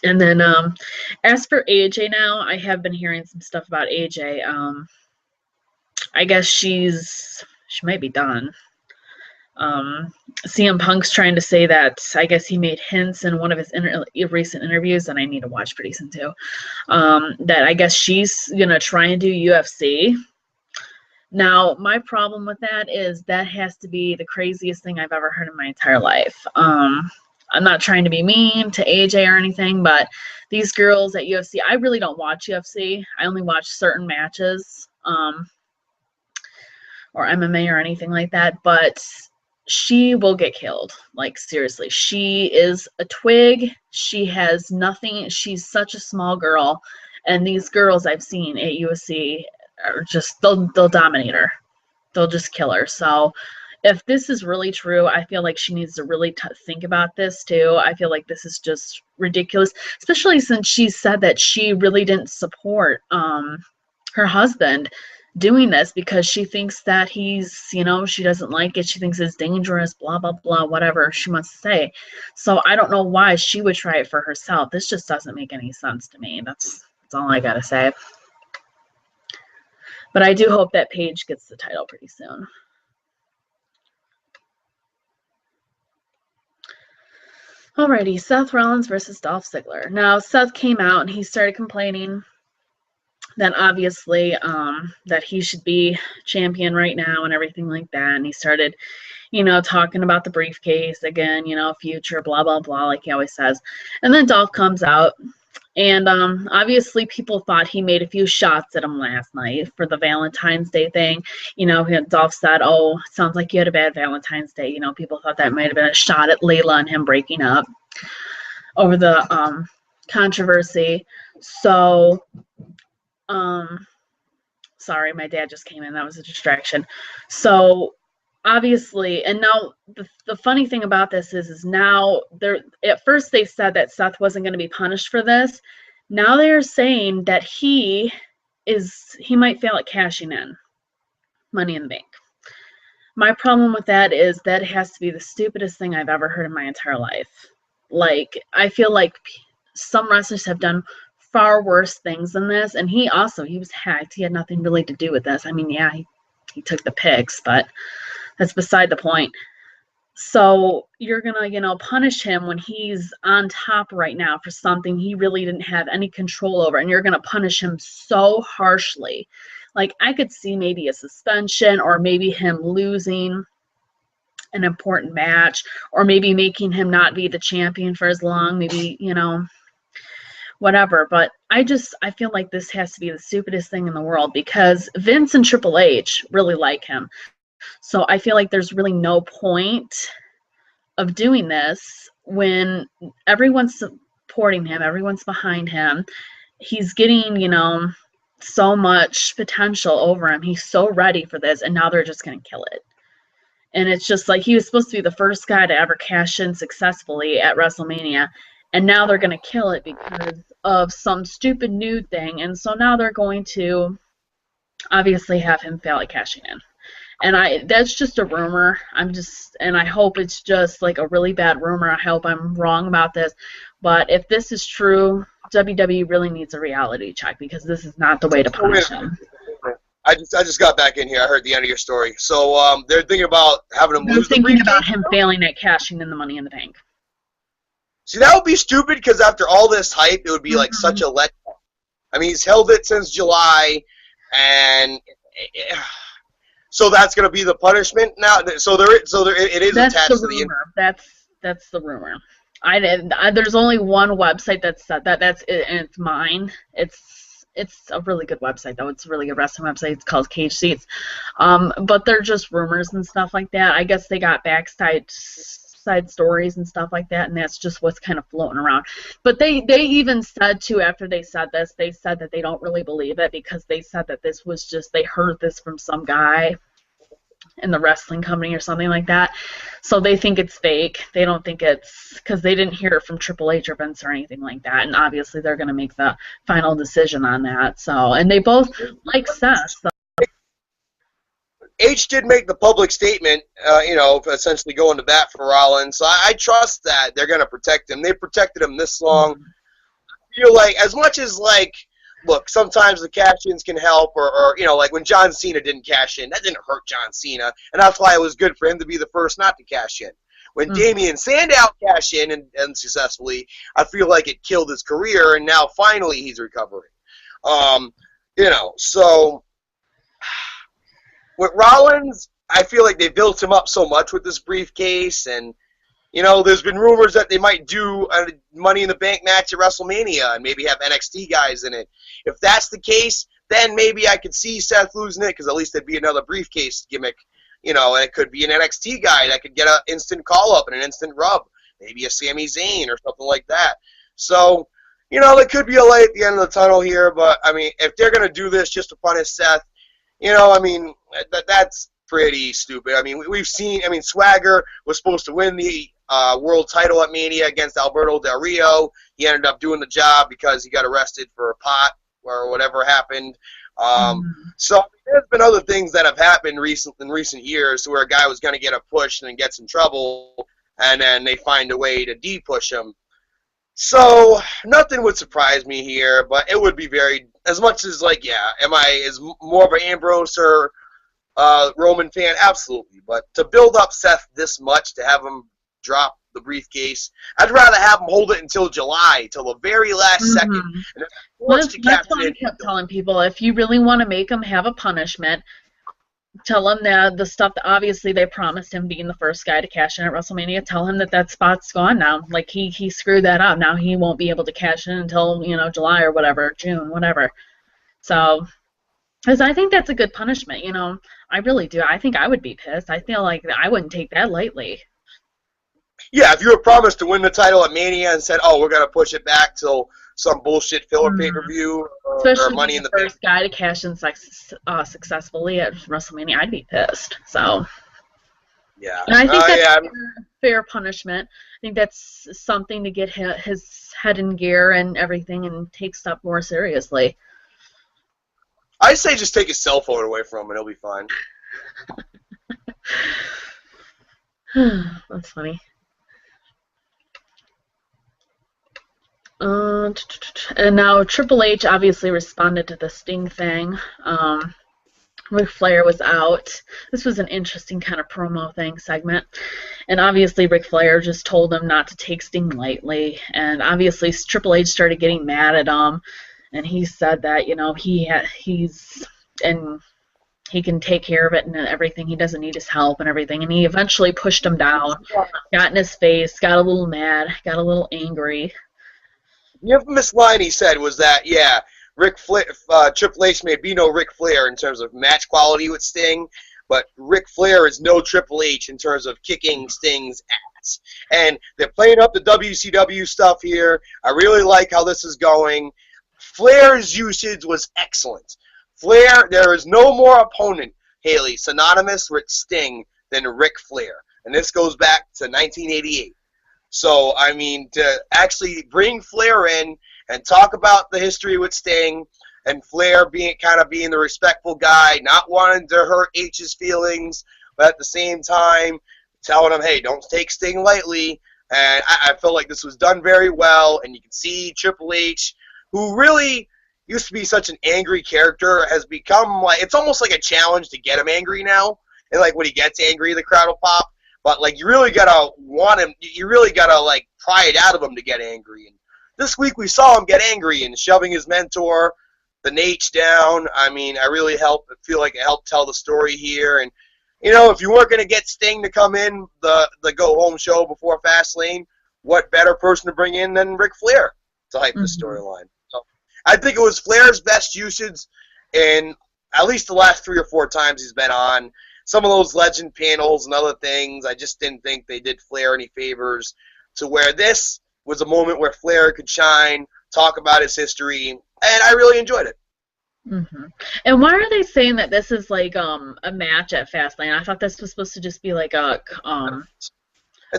And then, as for AJ now, I have been hearing some stuff about AJ. I guess she might be done. CM Punk's trying to say that, I guess he made hints in one of his recent interviews, and I need to watch pretty soon too, that I guess she's going to try and do UFC. Now, my problem with that is that has to be the craziest thing I've ever heard in my entire life. I'm not trying to be mean to AJ or anything, but these girls at UFC, I really don't watch UFC. I only watch certain matches, or MMA or anything like that, but she will get killed. Like, seriously, she is a twig. She has nothing. She's such a small girl, and these girls I've seen at UFC are just, they'll dominate her. They'll just kill her. So if this is really true, I feel like she needs to really think about this too. I feel like this is just ridiculous, especially since she said that she really didn't support her husband doing this because she thinks that he's, you know, she doesn't like it. She thinks it's dangerous, blah, blah, blah, whatever she wants to say. So I don't know why she would try it for herself. This just doesn't make any sense to me. That's all I got to say. But I do hope that Paige gets the title pretty soon. Alrighty, Seth Rollins versus Dolph Ziggler. Now, Seth came out and he started complaining that obviously that he should be champion right now and everything like that. And he started, you know, talking about the briefcase again, you know, future, blah, blah, blah, like he always says. And then Dolph comes out. And obviously people thought he made a few shots at him last night for the Valentine's Day thing. You know, Dolph said, oh, sounds like you had a bad Valentine's Day. You know, people thought that might have been a shot at Layla and him breaking up over the controversy. So, sorry, my dad just came in. That was a distraction. So, obviously, and now the funny thing about this is now they're, at first they said that Seth wasn't going to be punished for this. Now they're saying that he might fail at cashing in Money in the Bank. My problem with that is that has to be the stupidest thing I've ever heard in my entire life. Like, I feel like some wrestlers have done far worse things than this, and he was hacked. He had nothing really to do with this. I mean, yeah, he took the pics, but that's beside the point. So you're gonna, punish him when he's on top right now for something he really didn't have any control over, and you're gonna punish him so harshly. Like, I could see maybe a suspension, or maybe him losing an important match, or maybe making him not be the champion for as long, maybe, whatever. But I feel like this has to be the stupidest thing in the world, because Vince and Triple H really like him. So I feel like there's really no point of doing this when everyone's supporting him, everyone's behind him. He's getting, so much potential over him. He's so ready for this, and now they're just going to kill it. And it's just like, he was supposed to be the first guy to ever cash in successfully at WrestleMania, and now they're going to kill it because of some stupid nude thing. And so now they're going to obviously have him fail at cashing in. And that's just a rumor. And I hope it's just like a really bad rumor. I hope I'm wrong about this. But if this is true, WWE really needs a reality check, because this is not the way to punish him. I just got back in here. I heard the end of your story. So they're thinking about having him lose the briefcase? They're thinking about him failing at cashing in the Money in the Bank. See, that would be stupid, because after all this hype, it would be like such a letdown. I mean, he's held it since July, and so that's going to be the punishment now. So it is attached to the rumor. That's the rumor. There's only one website that said that. That's it, and it's mine. It's a really good website, though. It's a really good wrestling website. It's called Cage Seats. But they're just rumors and stuff like that. I guess they got backside stories and stuff like that, and that's just what's kind of floating around. But they even said, too, after they said this, they said that they don't really believe it, because they said that this was just, they heard this from some guy in the wrestling company or something like that. So they think it's fake. They don't think it's, because they didn't hear it from Triple H or Vince or anything like that. And obviously they're going to make the final decision on that. So, and they both like Seth. So. H did make the public statement, essentially going to bat for Rollins. So I trust that they're going to protect him. They protected him this long. I feel like, as much as, like, look, sometimes the cash-ins can help, or like when John Cena didn't cash in, that didn't hurt John Cena, and that's why it was good for him to be the first not to cash in. When Damian Sandow cashed in and successfully, I feel like it killed his career, and now finally he's recovering. So with Rollins, I feel like they built him up so much with this briefcase, and there's been rumors that they might do a Money in the Bank match at WrestleMania and maybe have NXT guys in it. If that's the case, then maybe I could see Seth losing it, because at least there'd be another briefcase gimmick, and it could be an NXT guy that could get an instant call-up and an instant rub, maybe a Sami Zayn or something like that. So, there could be a light at the end of the tunnel here, but, I mean, if they're going to do this just to punish Seth, that's pretty stupid. I mean, we've seen, Swagger was supposed to win the world title at Mania against Alberto Del Rio. He ended up doing the job because he got arrested for a pot or whatever happened. So there's been other things that have happened in recent years where a guy was going to get a push and then gets in trouble, and then they find a way to de-push him. So nothing would surprise me here, but it would be as much as, like, yeah, am I as more of an Ambrose or Roman fan? Absolutely. But to build up Seth this much, to have him drop the briefcase, I'd rather have him hold it until July, till the very last second. And that's what I kept telling people. If you really want to make him have a punishment, tell him that the stuff that obviously they promised him being the first guy to cash in at WrestleMania, tell him that spot's gone now. Like, he screwed that up. Now he won't be able to cash in until, July or whatever, June, whatever. So, because I think that's a good punishment, I really do. I think I would be pissed. I feel like I wouldn't take that lightly. Yeah, if you were promised to win the title at Mania and said, oh, we're going to push it back till some bullshit filler pay-per-view or Money in the Bank. Especially the first guy to cash in successfully at WrestleMania, I'd be pissed. So, yeah. And I think that's fair punishment. I think that's something to get his head in gear and everything and take stuff more seriously. I say just take his cell phone away from him and he'll be fine. That's funny. And now Triple H obviously responded to the Sting thing. Ric Flair was out. This was an interesting kind of promo thing segment. And obviously Ric Flair just told him not to take Sting lightly. And obviously Triple H started getting mad at him. And he said that, and he can take care of it and everything. He doesn't need his help and everything. And he eventually pushed him down, got in his face, got a little mad, got a little angry. The infamous line he said was that, yeah, Triple H may be no Ric Flair in terms of match quality with Sting, but Ric Flair is no Triple H in terms of kicking Sting's ass. And they're playing up the WCW stuff here. I really like how this is going. Flair's usage was excellent. Flair, there is no more opponent, Haley, synonymous with Sting than Ric Flair. And this goes back to 1988. So, I mean, to actually bring Flair in and talk about the history with Sting, and Flair being the respectful guy, not wanting to hurt H's feelings, but at the same time telling him, hey, don't take Sting lightly. And I felt like this was done very well, and you can see Triple H, who really used to be such an angry character, has become like, it's almost like a challenge to get him angry now. And like when he gets angry, the crowd will pop. But like you really gotta want him, you really gotta like pry it out of him to get angry. And this week we saw him get angry and shoving his mentor, the Nate, down. I mean, I really feel like it helped tell the story here. And you know, if you weren't gonna get Sting to come in the go home show before Fastlane, what better person to bring in than Ric Flair to hype the storyline? So I think it was Flair's best usage in at least the last 3 or 4 times he's been on. Some of those legend panels and other things, I just didn't think they did Flair any favors, to where this was a moment where Flair could shine, talk about his history, and I really enjoyed it. Mm-hmm. And why are they saying that this is like a match at Fastlane? I thought this was supposed to just be like it's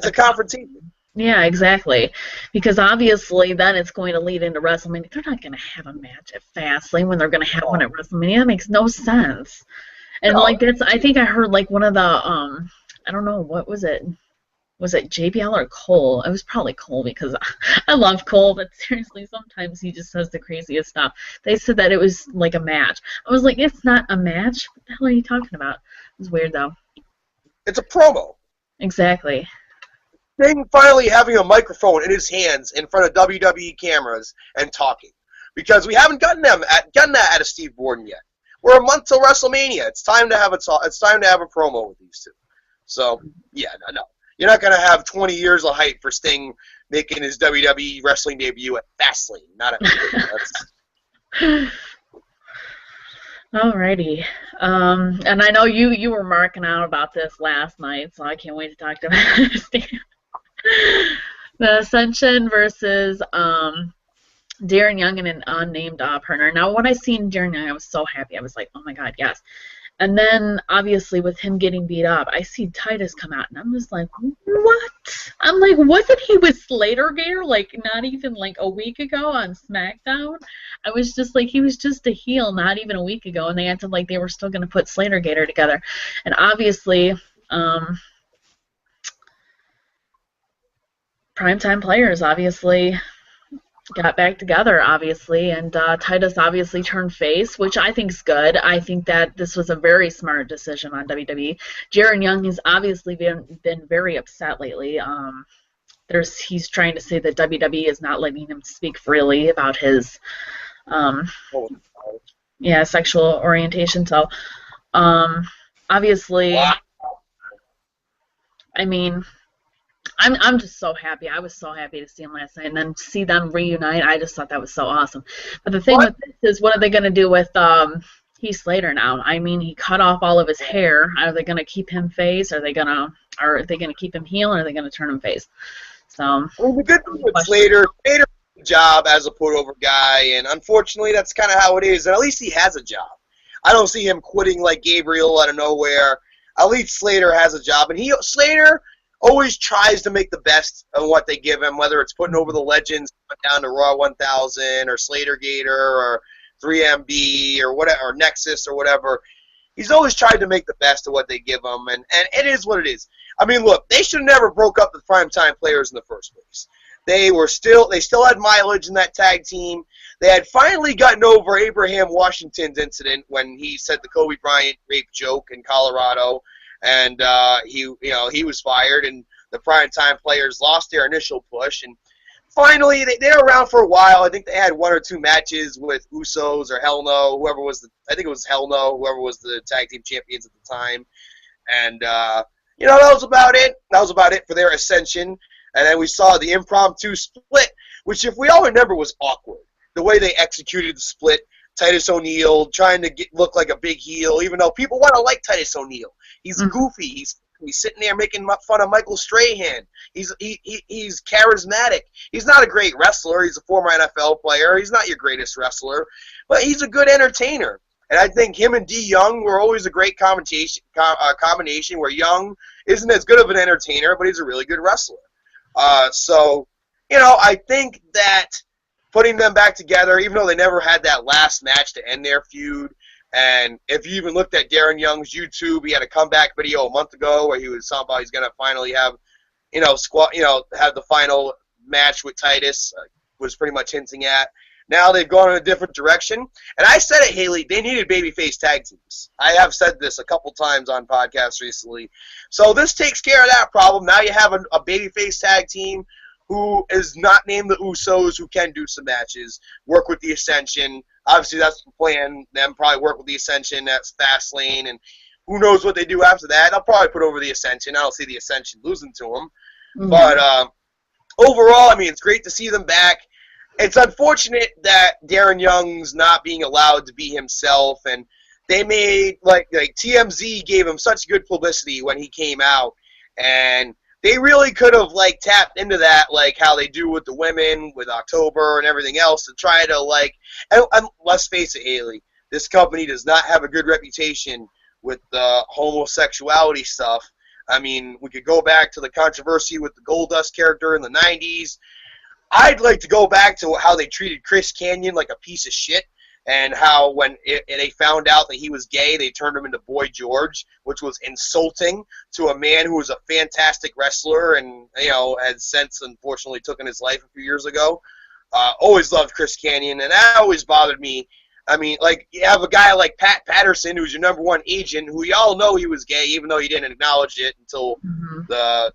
a confrontation. Yeah, exactly. Because obviously then it's going to lead into WrestleMania. They're not going to have a match at Fastlane when they're going to have one at WrestleMania. That makes no sense. And like that's, I think I heard like one of the I don't know, what was it? Was it JBL or Cole? It was probably Cole because I love Cole, but seriously, sometimes he just says the craziest stuff. They said that it was like a match. I was like, it's not a match. What the hell are you talking about? It was weird though. It's a promo. Exactly. Sting finally having a microphone in his hands in front of WWE cameras and talking, because we haven't gotten that out of Steve Borden yet. We're a month till WrestleMania. It's time to have a promo with these two. So yeah, no, you're not gonna have 20 years of hype for Sting making his WWE wrestling debut at Fastlane. Not at Alrighty. And I know you were marking out about this last night, so I can't wait to talk about it. The Ascension versus Darren Young and an unnamed partner. Now, when I seen Darren Young, I was so happy. I was like, oh my God, yes. And then, obviously, with him getting beat up, I see Titus come out, and I'm just like, what? I'm like, wasn't he with Slater Gator, like, not even, like, a week ago on SmackDown? I was just like, he was just a heel not even a week ago, and they acted like they were still going to put Slater Gator together. And obviously, Primetime Players, obviously, got back together, obviously, and Titus obviously turned face, which I think is good. I think that this was a very smart decision on WWE. Darren Young has obviously been very upset lately. He's trying to say that WWE is not letting him speak freely about his sexual orientation. So obviously, I mean, I'm just so happy. I was so happy to see him last night, and then see them reunite. I just thought that was so awesome. But the thing with this is, what are they going to do with Heath Slater now? I mean, he cut off all of his hair. Are they going to keep him face? Are they going to keep him heel, or are they going to turn him face? So. Well, the good thing with Slater did a job as a put-over guy, and unfortunately, that's kind of how it is. And at least he has a job. I don't see him quitting like Gabriel out of nowhere. At least Slater has a job, and Slater always tries to make the best of what they give him, whether it's putting over the legends down to Raw 1000 or Slater Gator or 3MB or whatever, or Nexus or whatever. He's always tried to make the best of what they give him, and it is what it is. I mean, look, they should have never broke up the Primetime Players in the first place. They still had mileage in that tag team. They had finally gotten over Abraham Washington's incident when he said the Kobe Bryant rape joke in Colorado, and he was fired, and the primetime players lost their initial push. And finally, they were around for a while. I think they had 1 or 2 matches with Usos or Hell No, I think it was Hell No, whoever was the tag team champions at the time. And, that was about it. That was about it for their ascension. And then we saw the impromptu split, which, if we all remember, was awkward. The way they executed the split, Titus O'Neil trying to look like a big heel, even though people want to like Titus O'Neil. He's goofy. He's sitting there making fun of Michael Strahan. He's charismatic. He's not a great wrestler. He's a former NFL player. He's not your greatest wrestler, but he's a good entertainer. And I think him and D. Young were always a great combination where Young isn't as good of an entertainer, but he's a really good wrestler. I think that putting them back together, even though they never had that last match to end their feud, and if you even looked at Darren Young's YouTube, he had a comeback video a month ago where he was talking about he's going to finally have, have the final match with Titus, was pretty much hinting at. Now they've gone in a different direction. And I said it, Haley, they needed babyface tag teams. I have said this a couple times on podcasts recently. So this takes care of that problem. Now you have a babyface tag team who is not named the Usos, who can do some matches, work with the Ascension. Obviously, that's the plan. Them probably work with the Ascension. That's Fastlane. And who knows what they do after that. They'll probably put over the Ascension. I don't see the Ascension losing to them. Mm-hmm. But overall, it's great to see them back. It's unfortunate that Darren Young's not being allowed to be himself, and they made, like TMZ gave him such good publicity when he came out, and they really could have, tapped into that, how they do with the women, with October and everything else, to try to, and let's face it, Haley, this company does not have a good reputation with the homosexuality stuff. We could go back to the controversy with the Goldust character in the 90s. I'd like to go back to how they treated Chris Kanyon like a piece of shit, and how when they found out that he was gay, they turned him into Boy George, which was insulting to a man who was a fantastic wrestler and, had since unfortunately taken his life a few years ago. Always loved Chris Kanyon, and that always bothered me. You have a guy like Pat Patterson, who's your number one agent, who y'all know he was gay, even though he didn't acknowledge it until the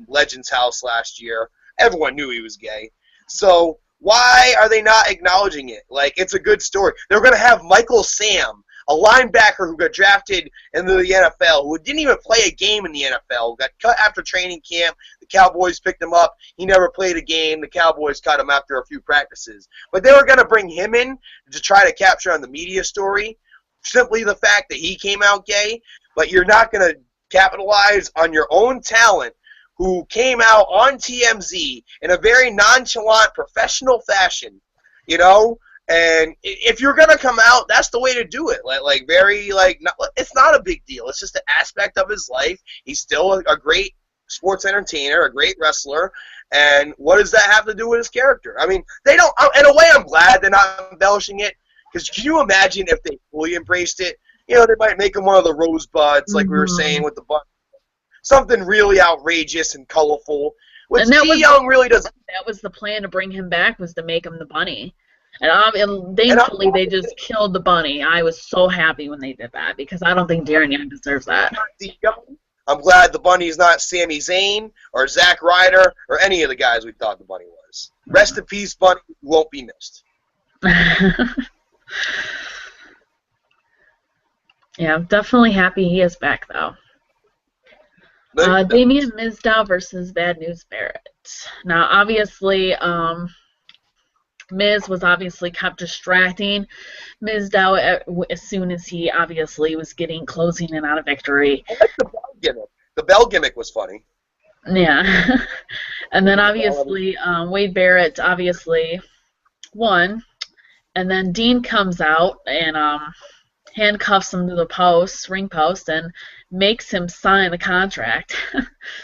Legends House last year. Everyone knew he was gay. So why are they not acknowledging it? It's a good story. They're going to have Michael Sam, a linebacker who got drafted into the NFL, who didn't even play a game in the NFL, got cut after training camp. The Cowboys picked him up. He never played a game. The Cowboys cut him after a few practices. But they were going to bring him in to try to capture on the media story, simply the fact that he came out gay. But you're not going to capitalize on your own talent, who came out on TMZ in a very nonchalant, professional fashion, and if you're going to come out, that's the way to do it. It's not a big deal. It's just an aspect of his life. He's still a great sports entertainer, a great wrestler, and what does that have to do with his character? They don't, in a way, I'm glad they're not embellishing it, because can you imagine if they fully embraced it? They might make him one of the rosebuds, like we were saying with the button. Something really outrageous and colorful, which T. Young really doesn't. That was the plan to bring him back, was to make him the bunny. And thankfully, they just killed the bunny. I was so happy when they did that, because I don't think Darren Young deserves that. I'm glad the bunny is not Sami Zayn or Zack Ryder or any of the guys we thought the bunny was. Rest in peace, bunny. You won't be missed. Yeah, I'm definitely happy he is back, though. Damien Mizdow versus Bad News Barrett. Now, obviously, Miz was obviously kept distracting Mizdow as soon as he obviously was getting closing in on a victory. I like the bell gimmick. The bell gimmick was funny. Yeah. And then obviously Wade Barrett obviously won. And then Dean comes out and handcuffs him to the ring post, and makes him sign the contract.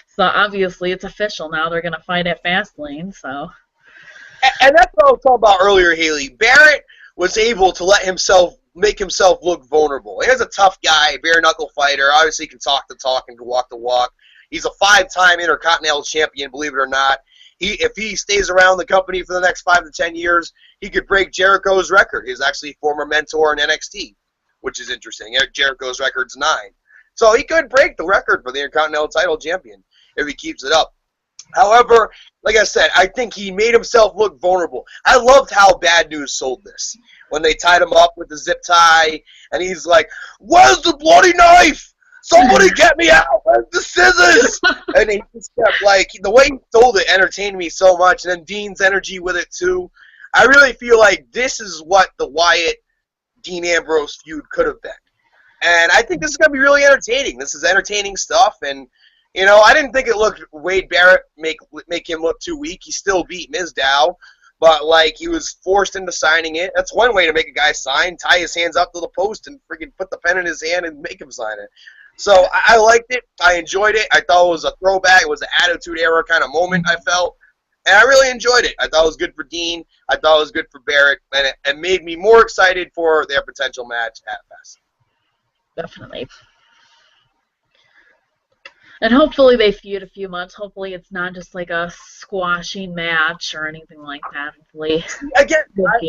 So obviously it's official now. They're going to fight at Fastlane. So. And that's what I was talking about earlier, Haley. Barrett was able to make himself look vulnerable. He's a tough guy, bare knuckle fighter. Obviously, he can talk the talk and can walk the walk. He's a 5-time Intercontinental Champion, believe it or not. If he stays around the company for the next 5 to 10 years, he could break Jericho's record. He's actually a former mentor in NXT, which is interesting. Jericho's record's 9. So he could break the record for the Intercontinental title champion if he keeps it up. However, like I said, I think he made himself look vulnerable. I loved how Bad News sold this. When they tied him up with the zip tie, and he's like, "Where's the bloody knife? Somebody get me out! Where's the scissors?" And he just kept, like, the way he sold it entertained me so much, and then Dean's energy with it too. I really feel like this is what the Wyatt-Dean Ambrose feud could have been. And I think this is going to be really entertaining. This is entertaining stuff, and you know, I didn't think it looked Wade Barrett make him look too weak. He still beat Mizdow, but like he was forced into signing it. That's one way to make a guy sign: tie his hands up to the post and freaking put the pen in his hand and make him sign it. So I liked it. I enjoyed it. I thought it was a throwback. It was an Attitude Era kind of moment, I felt, and I really enjoyed it. I thought it was good for Dean. I thought it was good for Barrett, and it made me more excited for their potential match at Fest. Definitely. And hopefully they feud a few months. Hopefully it's not just like a squashing match or anything like that. Hopefully. Again,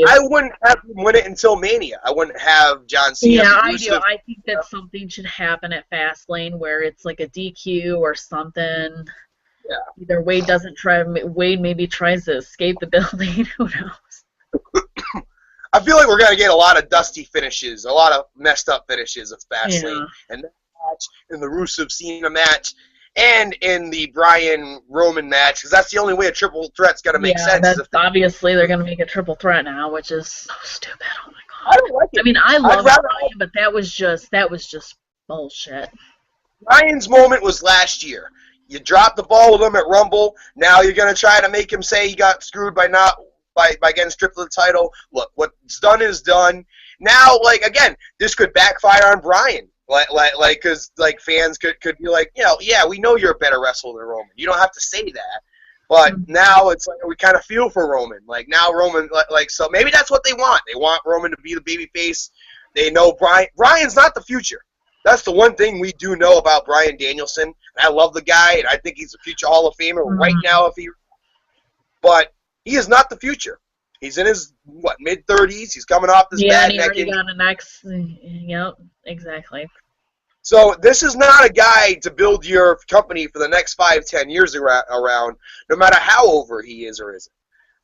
I wouldn't have him win it until Mania. I wouldn't have John Cena. Yeah, I do. I think that something should happen at Fastlane where it's like a DQ or something. Yeah. Either Wade maybe tries to escape the building. Who knows? I feel like we're going to get a lot of dusty finishes, a lot of messed up finishes of Fastlane. Yeah. And match, in the Rusev Cena match, and in the Bryan Roman match, because that's the only way a triple threat's going to make sense. That's obviously they're going to make a triple threat now, which is so stupid. Oh my god! I don't like it. I mean, I love Bryan, but that was just bullshit. Bryan's moment was last year. You dropped the ball with him at Rumble. Now you're going to try to make him say he got screwed by getting stripped of the title. Look, what's done is done. Now, like, again, this could backfire on Bryan. Because fans could be like, you know, yeah, we know you're a better wrestler than Roman. You don't have to say that. But now it's like we kind of feel for Roman. Like, now Roman, so maybe that's what they want. They want Roman to be the babyface. They know Bryan's not the future. That's the one thing we do know about Bryan Danielson. I love the guy, and I think he's a future Hall of Famer right now. But he is not the future. He's in his, mid-30s. He's coming off this bad neck injury. Yeah, he already got a neck. Yep, exactly. So this is not a guy to build your company for the next 5-10 years around, no matter how over he is or isn't.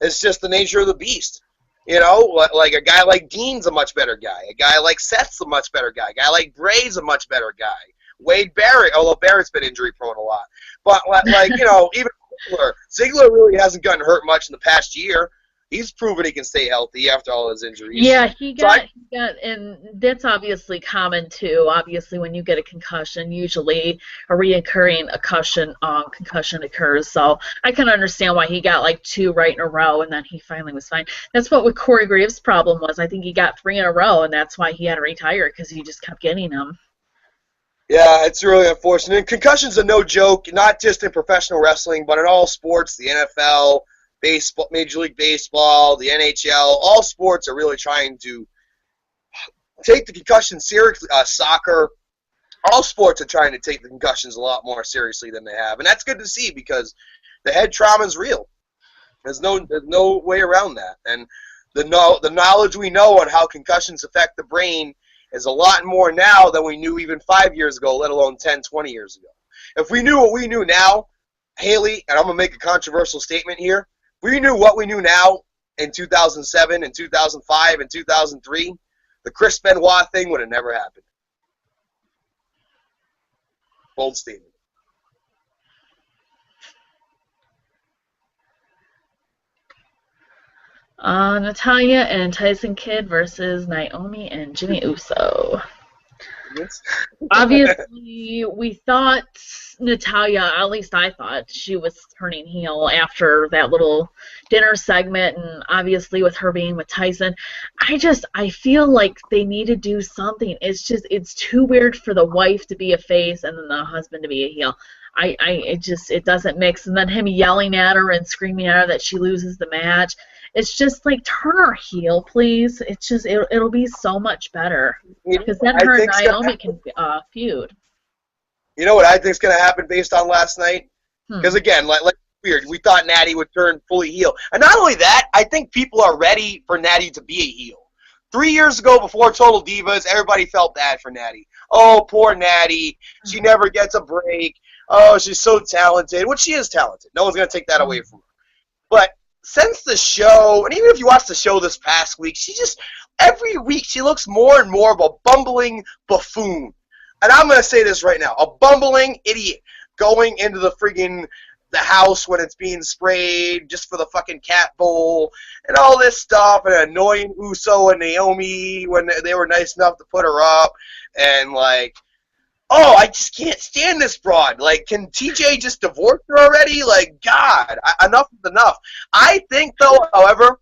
It's just the nature of the beast. You know, like a guy like Dean's a much better guy. A guy like Seth's a much better guy. A guy like Bray's a much better guy. Wade Barrett, although Barrett's been injury prone a lot. But, you know, even Ziggler really hasn't gotten hurt much in the past year. He's proven he can stay healthy after all his injuries. Yeah, he got, and that's obviously common too. Obviously, when you get a concussion, usually a reoccurring concussion occurs. So I can understand why he got like 2 right in a row, and then he finally was fine. That's what Corey Graves' problem was. I think he got 3 in a row, and that's why he had to retire, because he just kept getting them. Yeah, it's really unfortunate. And concussions are no joke, not just in professional wrestling, but in all sports, the NFL, baseball, Major League Baseball, the NHL, all sports are really trying to take the concussion seriously. Soccer, all sports are trying to take the concussions a lot more seriously than they have, and that's good to see because the head trauma is real. There's no way around that, and the knowledge we know on how concussions affect the brain is a lot more now than we knew even 5 years ago, let alone 10, 20 years ago. If we knew what we knew now, Haley, and I'm going to make a controversial statement here, if we knew what we knew now in 2007 and 2005 and 2003, the Chris Benoit thing would have never happened. Bold statement. Natalya and Tyson Kidd versus Naomi and Jimmy Uso. Yes. Obviously, we thought Natalya, at least I thought, she was turning heel after that little dinner segment, and obviously with her being with Tyson. I feel like they need to do something. It's too weird for the wife to be a face and then the husband to be a heel. It doesn't mix. And then him yelling at her and screaming at her that she loses the match. It's just like, turn her heel, please. It's just, it'll be so much better. Because then her and Naomi can feud. You know what I think is going to happen based on last night? Because again, like weird. We thought Natty would turn fully heel. And not only that, I think people are ready for Natty to be a heel. 3 years ago, before Total Divas, everybody felt bad for Natty. Oh, poor Natty. She never gets a break. Oh, she's so talented. Well, she is talented. No one's going to take that away from her. But since the show, and even if you watch the show this past week, she just, every week, she looks more and more of a bumbling buffoon. And I'm going to say this right now. A bumbling idiot going into the house when it's being sprayed just for the fucking cat bowl and all this stuff, and annoying Uso and Naomi when they were nice enough to put her up, and like, oh, I just can't stand this broad. Like, can TJ just divorce her already? Like, God, enough is enough. I think, though, however,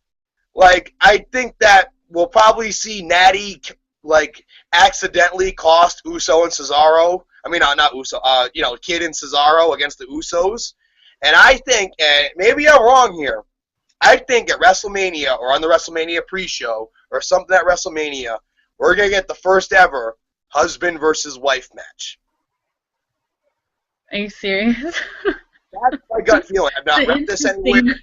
like, I think that we'll probably see Natty, like, accidentally cost Uso and Cesaro. I mean, not Uso, Kid and Cesaro against the Usos. And I think, and maybe I'm wrong here, I think at WrestleMania or on the WrestleMania pre-show or something at WrestleMania, we're going to get the first ever husband versus wife match. Are you serious? That's my gut feeling. I've not read this anywhere.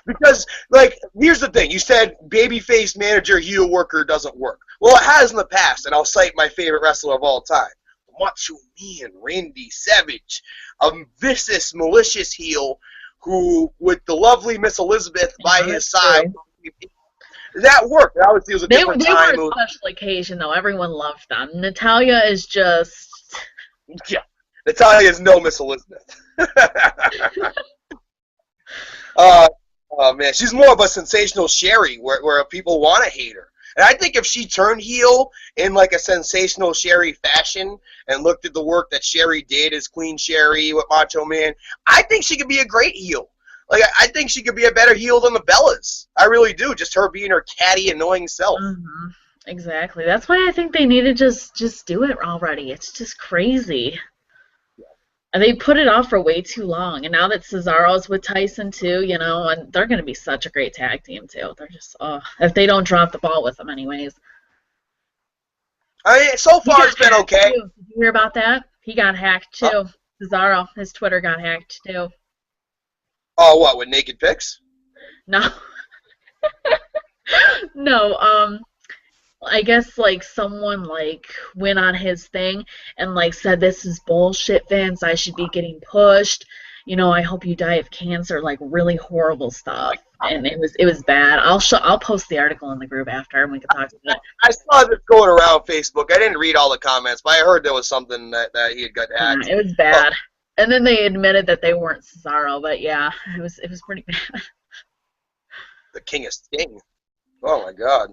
Because, like, here's the thing. You said babyface manager, heel worker doesn't work. Well, it has in the past, and I'll cite my favorite wrestler of all time. Macho Man Randy Savage, a vicious, malicious heel who, with the lovely Miss Elizabeth by his side, that worked. Obviously, it was a different time. They were a special occasion, though. Everyone loved them. Natalya is just... Yeah. Natalya is no Miss Elizabeth. Oh, man. She's more of a sensational Sherry where people want to hate her. And I think if she turned heel in like a sensational Sherry fashion and looked at the work that Sherry did as Queen Sherry with Macho Man, I think she could be a great heel. Like, I think she could be a better heel than the Bellas. I really do. Just her being her catty, annoying self. Mm-hmm. Exactly. That's why I think they need to just do it already. It's just crazy. And they put it off for way too long. And now that Cesaro's with Tyson, too, and they're going to be such a great tag team, too. They're just, if they don't drop the ball with them anyways. I mean, so far it's been okay. Too. Did you hear about that? He got hacked, too. Cesaro, his Twitter got hacked, too. Oh, what, with naked pics? No. No, I guess, like, someone, like, went on his thing and, like, said, this is bullshit, Vince. I should be getting pushed. I hope you die of cancer. Like, really horrible stuff. And it was bad. I'll post the article in the group after, and we can talk about it. I saw this going around Facebook. I didn't read all the comments, but I heard there was something that he had got hacked. Yeah, it was bad. And then they admitted that they weren't Cesaro, but, yeah, it was pretty bad. The King of Sting. Oh, my God.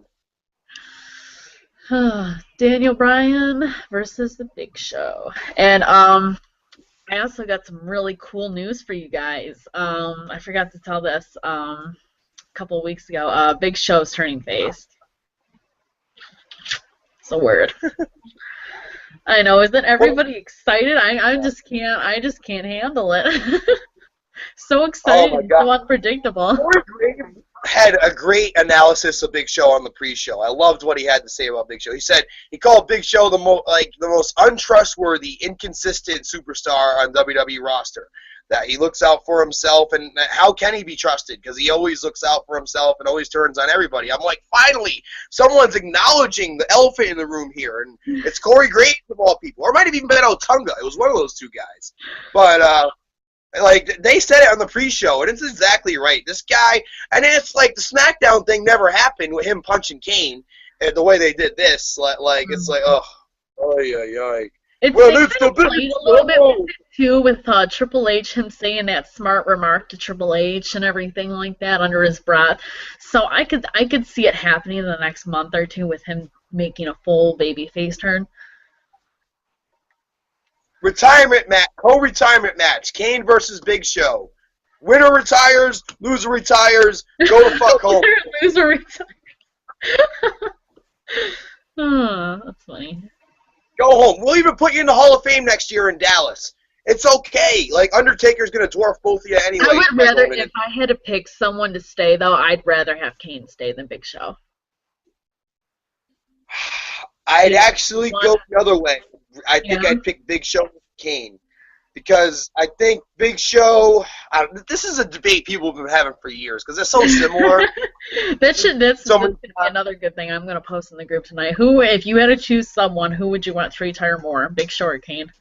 Daniel Bryan versus The Big Show. And I also got some really cool news for you guys. I forgot to tell this a couple of weeks ago. Big Show's turning face. So weird. I know, isn't everybody excited? I just can't handle it. So excited, so unpredictable. Had a great analysis of Big Show on the pre-show. I loved what he had to say about Big Show. He said he called Big Show the most untrustworthy, inconsistent superstar on WWE roster. That he looks out for himself, and how can he be trusted? Because he always looks out for himself and always turns on everybody. I'm like, finally, someone's acknowledging the elephant in the room here, and it's Corey Graves of all people, or it might have even been Otunga. It was one of those two guys, but. Like, they said it on the pre-show, and it's exactly right. This guy, and it's like the SmackDown thing never happened with him punching Kane, and the way they did this, like it's like, oh, yeah. It's kind of played a little bit with it, too, with Triple H, him saying that smart remark to Triple H and everything like that under his breath. So I could see it happening in the next month or two with him making a full babyface turn. Retirement match, co-retirement match, Kane versus Big Show. Winner retires, loser retires, go the fuck home. Loser retires. Oh, that's funny. Go home. We'll even put you in the Hall of Fame next year in Dallas. It's okay. Like, Undertaker's going to dwarf both of you anyway. I would rather, if I had to pick someone to stay, though, I'd rather have Kane stay than Big Show. I'd actually go the other way. I think I'd pick Big Show with Kane. because I think Big Show. This is a debate people have been having for years because they're so similar. That's gonna be another good thing I'm gonna post in the group tonight. Who, if you had to choose someone, who would you want to retire more, Big Show or Kane?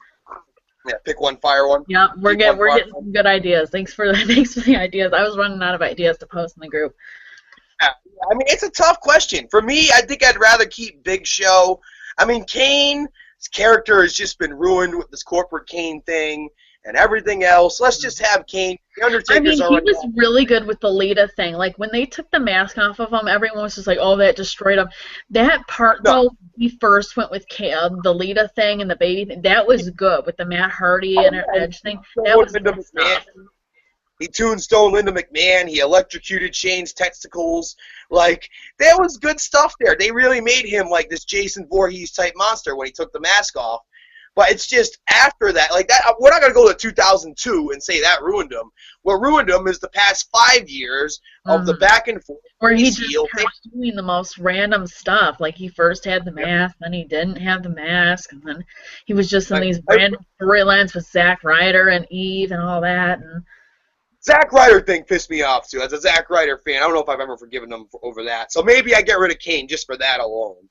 Yeah, pick one, fire one. Yeah, we're getting some good ideas. Thanks for the ideas. I was running out of ideas to post in the group. Yeah, I mean, it's a tough question. For me, I think I'd rather keep Big Show. I mean, Kane's character has just been ruined with this corporate Kane thing and everything else. Let's just have Kane. The Undertaker's he was really good with the Lita thing. Like, when they took the mask off of him, everyone was just like, oh, that destroyed him. That part, though, he first went with the Lita thing and the baby thing. That was good with the Matt Hardy and Edge thing. That was good stuff. He tombstone Linda McMahon. He electrocuted Shane's testicles. Like, there was good stuff there. They really made him like this Jason Voorhees type monster when he took the mask off. But it's just after that, like that. We're not gonna go to 2002 and say that ruined him. What ruined him is the past 5 years of the back and forth. Where he just kept doing the most random stuff. Like, he first had the mask, then he didn't have the mask, and then he was just in these random storylines with Zack Ryder and Eve and all that. And Zack Ryder thing pissed me off, too. As a Zack Ryder fan, I don't know if I've ever forgiven him over that. So maybe I get rid of Kane just for that alone.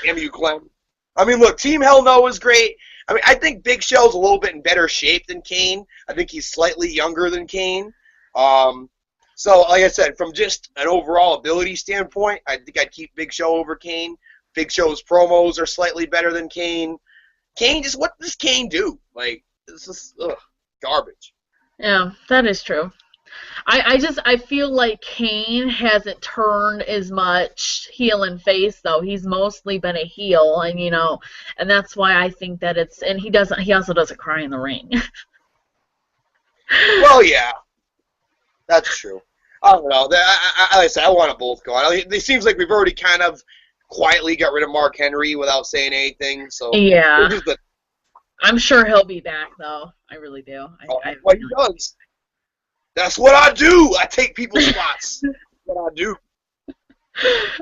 Damn you, Clem. I mean, look, Team Hell No is great. I mean, I think Big Show's a little bit in better shape than Kane. I think he's slightly younger than Kane. So, like I said, from just an overall ability standpoint, I think I'd keep Big Show over Kane. Big Show's promos are slightly better than Kane. Kane, just what does Kane do? Like, this is garbage. Yeah, that is true. I feel like Kane hasn't turned as much heel and face, though. He's mostly been a heel, and and that's why I think that and he also doesn't cry in the ring. Well, yeah, that's true. I don't know. Like I said, I want to both go. It seems like we've already kind of quietly got rid of Mark Henry without saying anything. So yeah, I'm sure he'll be back, though. I really do. Well, he does. That's what I do. I take people's spots. That's what I do.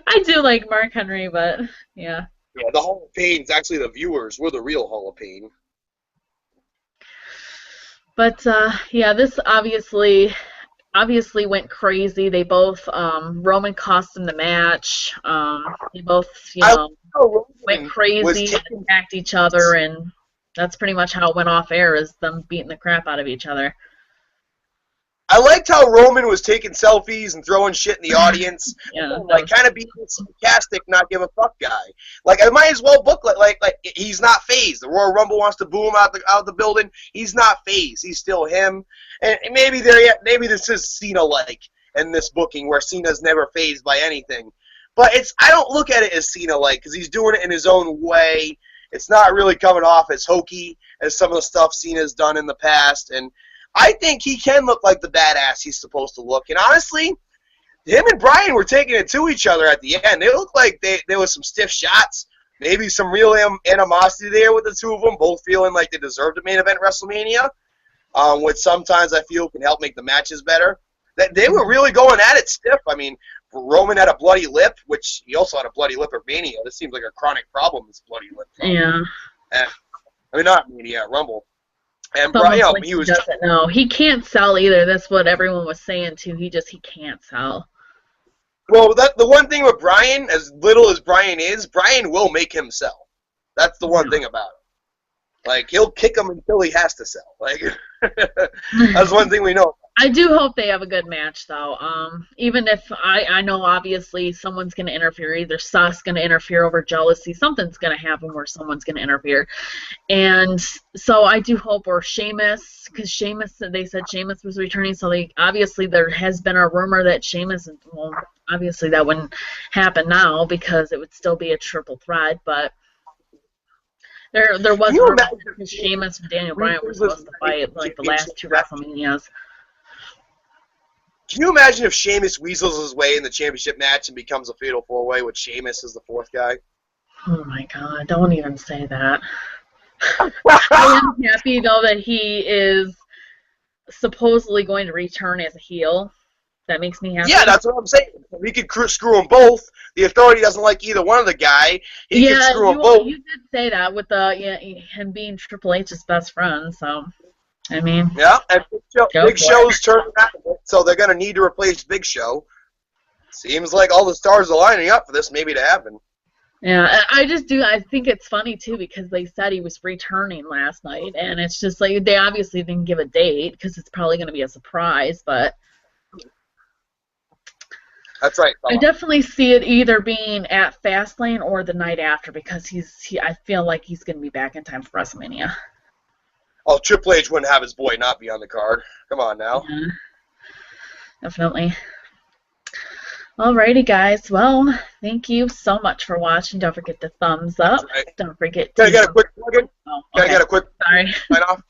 I do like Mark Henry, but yeah. Yeah, the Hall of Pain's actually the viewers. We're the real Hall of Pain. But yeah, this obviously went crazy. They both Roman cost him the match. They both went crazy and attacked each other, and that's pretty much how it went off air, is them beating the crap out of each other. I liked how Roman was taking selfies and throwing shit in the audience. Yeah, like, kind of being sarcastic, not give a fuck guy. Like, I might as well book like he's not phased. The Royal Rumble wants to boo him out the building. He's not phased. He's still him. And maybe this is Cena-like in this booking, where Cena's never phased by anything. But I don't look at it as Cena-like, because he's doing it in his own way. It's not really coming off as hokey as some of the stuff Cena's done in the past. And I think he can look like the badass he's supposed to look. And honestly, him and Bryan were taking it to each other at the end. They looked like there was some stiff shots, maybe some real animosity there with the two of them, both feeling like they deserved a main event WrestleMania, which sometimes I feel can help make the matches better. They were really going at it stiff. I mean, Roman had a bloody lip, which he also had a bloody lip at Mania. This seems like a chronic problem, this bloody lip problem. Yeah. I mean, not Mania, Rumble. And Bryan, he doesn't know. He can't sell either. That's what everyone was saying too. He can't sell. Well, the one thing with Bryan, as little as Bryan is, Bryan will make him sell. That's the one thing about him. Like, he'll kick him until he has to sell. Like, that's one thing we know. I do hope they have a good match, though. Even if I know, obviously, someone's going to interfere. Either Seth's going to interfere over jealousy. Something's going to happen where someone's going to interfere. And so I do hope, or Sheamus, because they said Sheamus was returning. So obviously there has been a rumor that Sheamus, well, obviously that wouldn't happen now because it would still be a triple threat. But there was a rumor that Sheamus and Daniel Bryan were supposed to fight like the last two WrestleManias. Can you imagine if Sheamus weasels his way in the championship match and becomes a fatal four-way with Sheamus as the fourth guy? Oh my God, don't even say that. I am happy, though, that he is supposedly going to return as a heel. That makes me happy. Yeah, that's what I'm saying. We could screw them both. The Authority doesn't like either one of the guy. He could screw them both. You did say that with him being Triple H's best friend. So, I mean. Yeah, and Big Show's turning out, so they're going to need to replace Big Show. Seems like all the stars are lining up for this maybe to happen. Yeah, I think it's funny, too, because they said he was returning last night, and it's just like, they obviously didn't give a date, because it's probably going to be a surprise, but... That's right. I definitely see it either being at Fastlane or the night after, because I feel like he's going to be back in time for WrestleMania. Oh, Triple H wouldn't have his boy not be on the card. Come on now. Yeah, definitely. Alrighty, guys. Well, thank you so much for watching. Don't forget to thumbs up. Right. Don't forget to... Can I get a quick plug-in? Oh, Can I get a quick Sorry. sign off?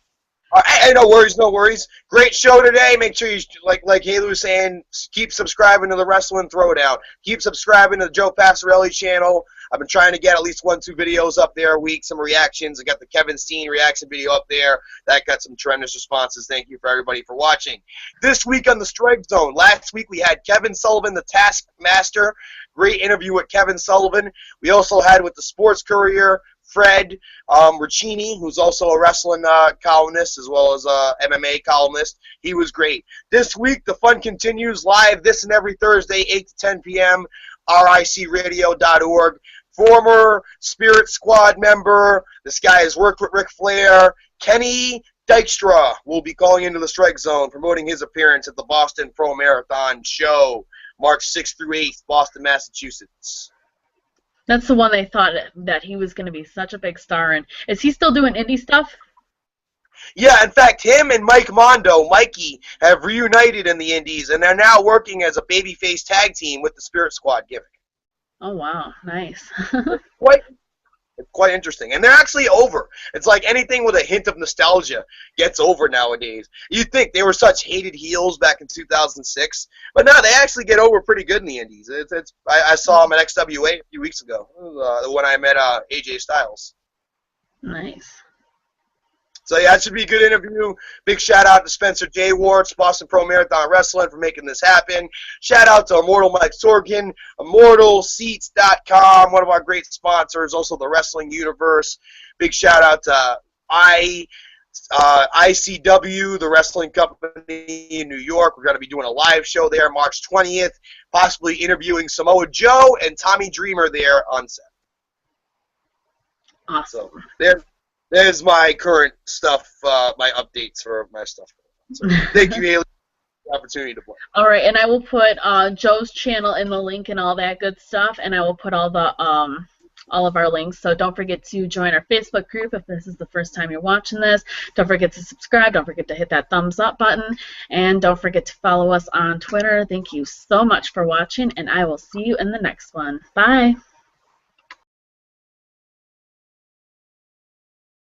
Hey, no worries, no worries. Great show today. Make sure you, like Haley was saying, keep subscribing to the Wrestling Throwdown. Keep subscribing to the Joe Passarelli channel. I've been trying to get at least 1-2 videos up there a week, some reactions. I got the Kevin Steen reaction video up there. That got some tremendous responses. Thank you for everybody for watching. This week on the Strike Zone, last week we had Kevin Sullivan, the Taskmaster. Great interview with Kevin Sullivan. We also had with the Sports Courier, Fred Ricchini, who's also a wrestling columnist as well as a MMA columnist. He was great. This week, the fun continues live this and every Thursday, 8 to 10 p.m., ricradio.org. Former Spirit Squad member, this guy has worked with Ric Flair, Kenny Dykstra will be calling into the Strike Zone, promoting his appearance at the Boston Pro Marathon Show, March 6th through 8th, Boston, Massachusetts. That's the one they thought that he was going to be such a big star in. Is he still doing indie stuff? Yeah, in fact, him and Mike Mondo, Mikey, have reunited in the Indies, and they're now working as a babyface tag team with the Spirit Squad gimmick. Oh, wow. Nice. It's quite interesting. And they're actually over. It's like anything with a hint of nostalgia gets over nowadays. You'd think they were such hated heels back in 2006, but no, they actually get over pretty good in the Indies. I saw them at XWA a few weeks ago when I met AJ Styles. Nice. So yeah, that should be a good interview. Big shout out to Spencer J. Warts, Boston Pro Marathon Wrestling, for making this happen. Shout out to Immortal Mike Sorkin, ImmortalSeats.com, one of our great sponsors, also the Wrestling Universe. Big shout out to ICW, the wrestling company in New York. We're going to be doing a live show there March 20th, possibly interviewing Samoa Joe and Tommy Dreamer there on set. Awesome. So there's my current stuff, my updates for my stuff. So, thank you, Haley, for the opportunity to play. All right, and I will put Joe's channel in the link and all that good stuff, and I will put all of our links. So don't forget to join our Facebook group if this is the first time you're watching this. Don't forget to subscribe. Don't forget to hit that thumbs up button, and don't forget to follow us on Twitter. Thank you so much for watching, and I will see you in the next one. Bye.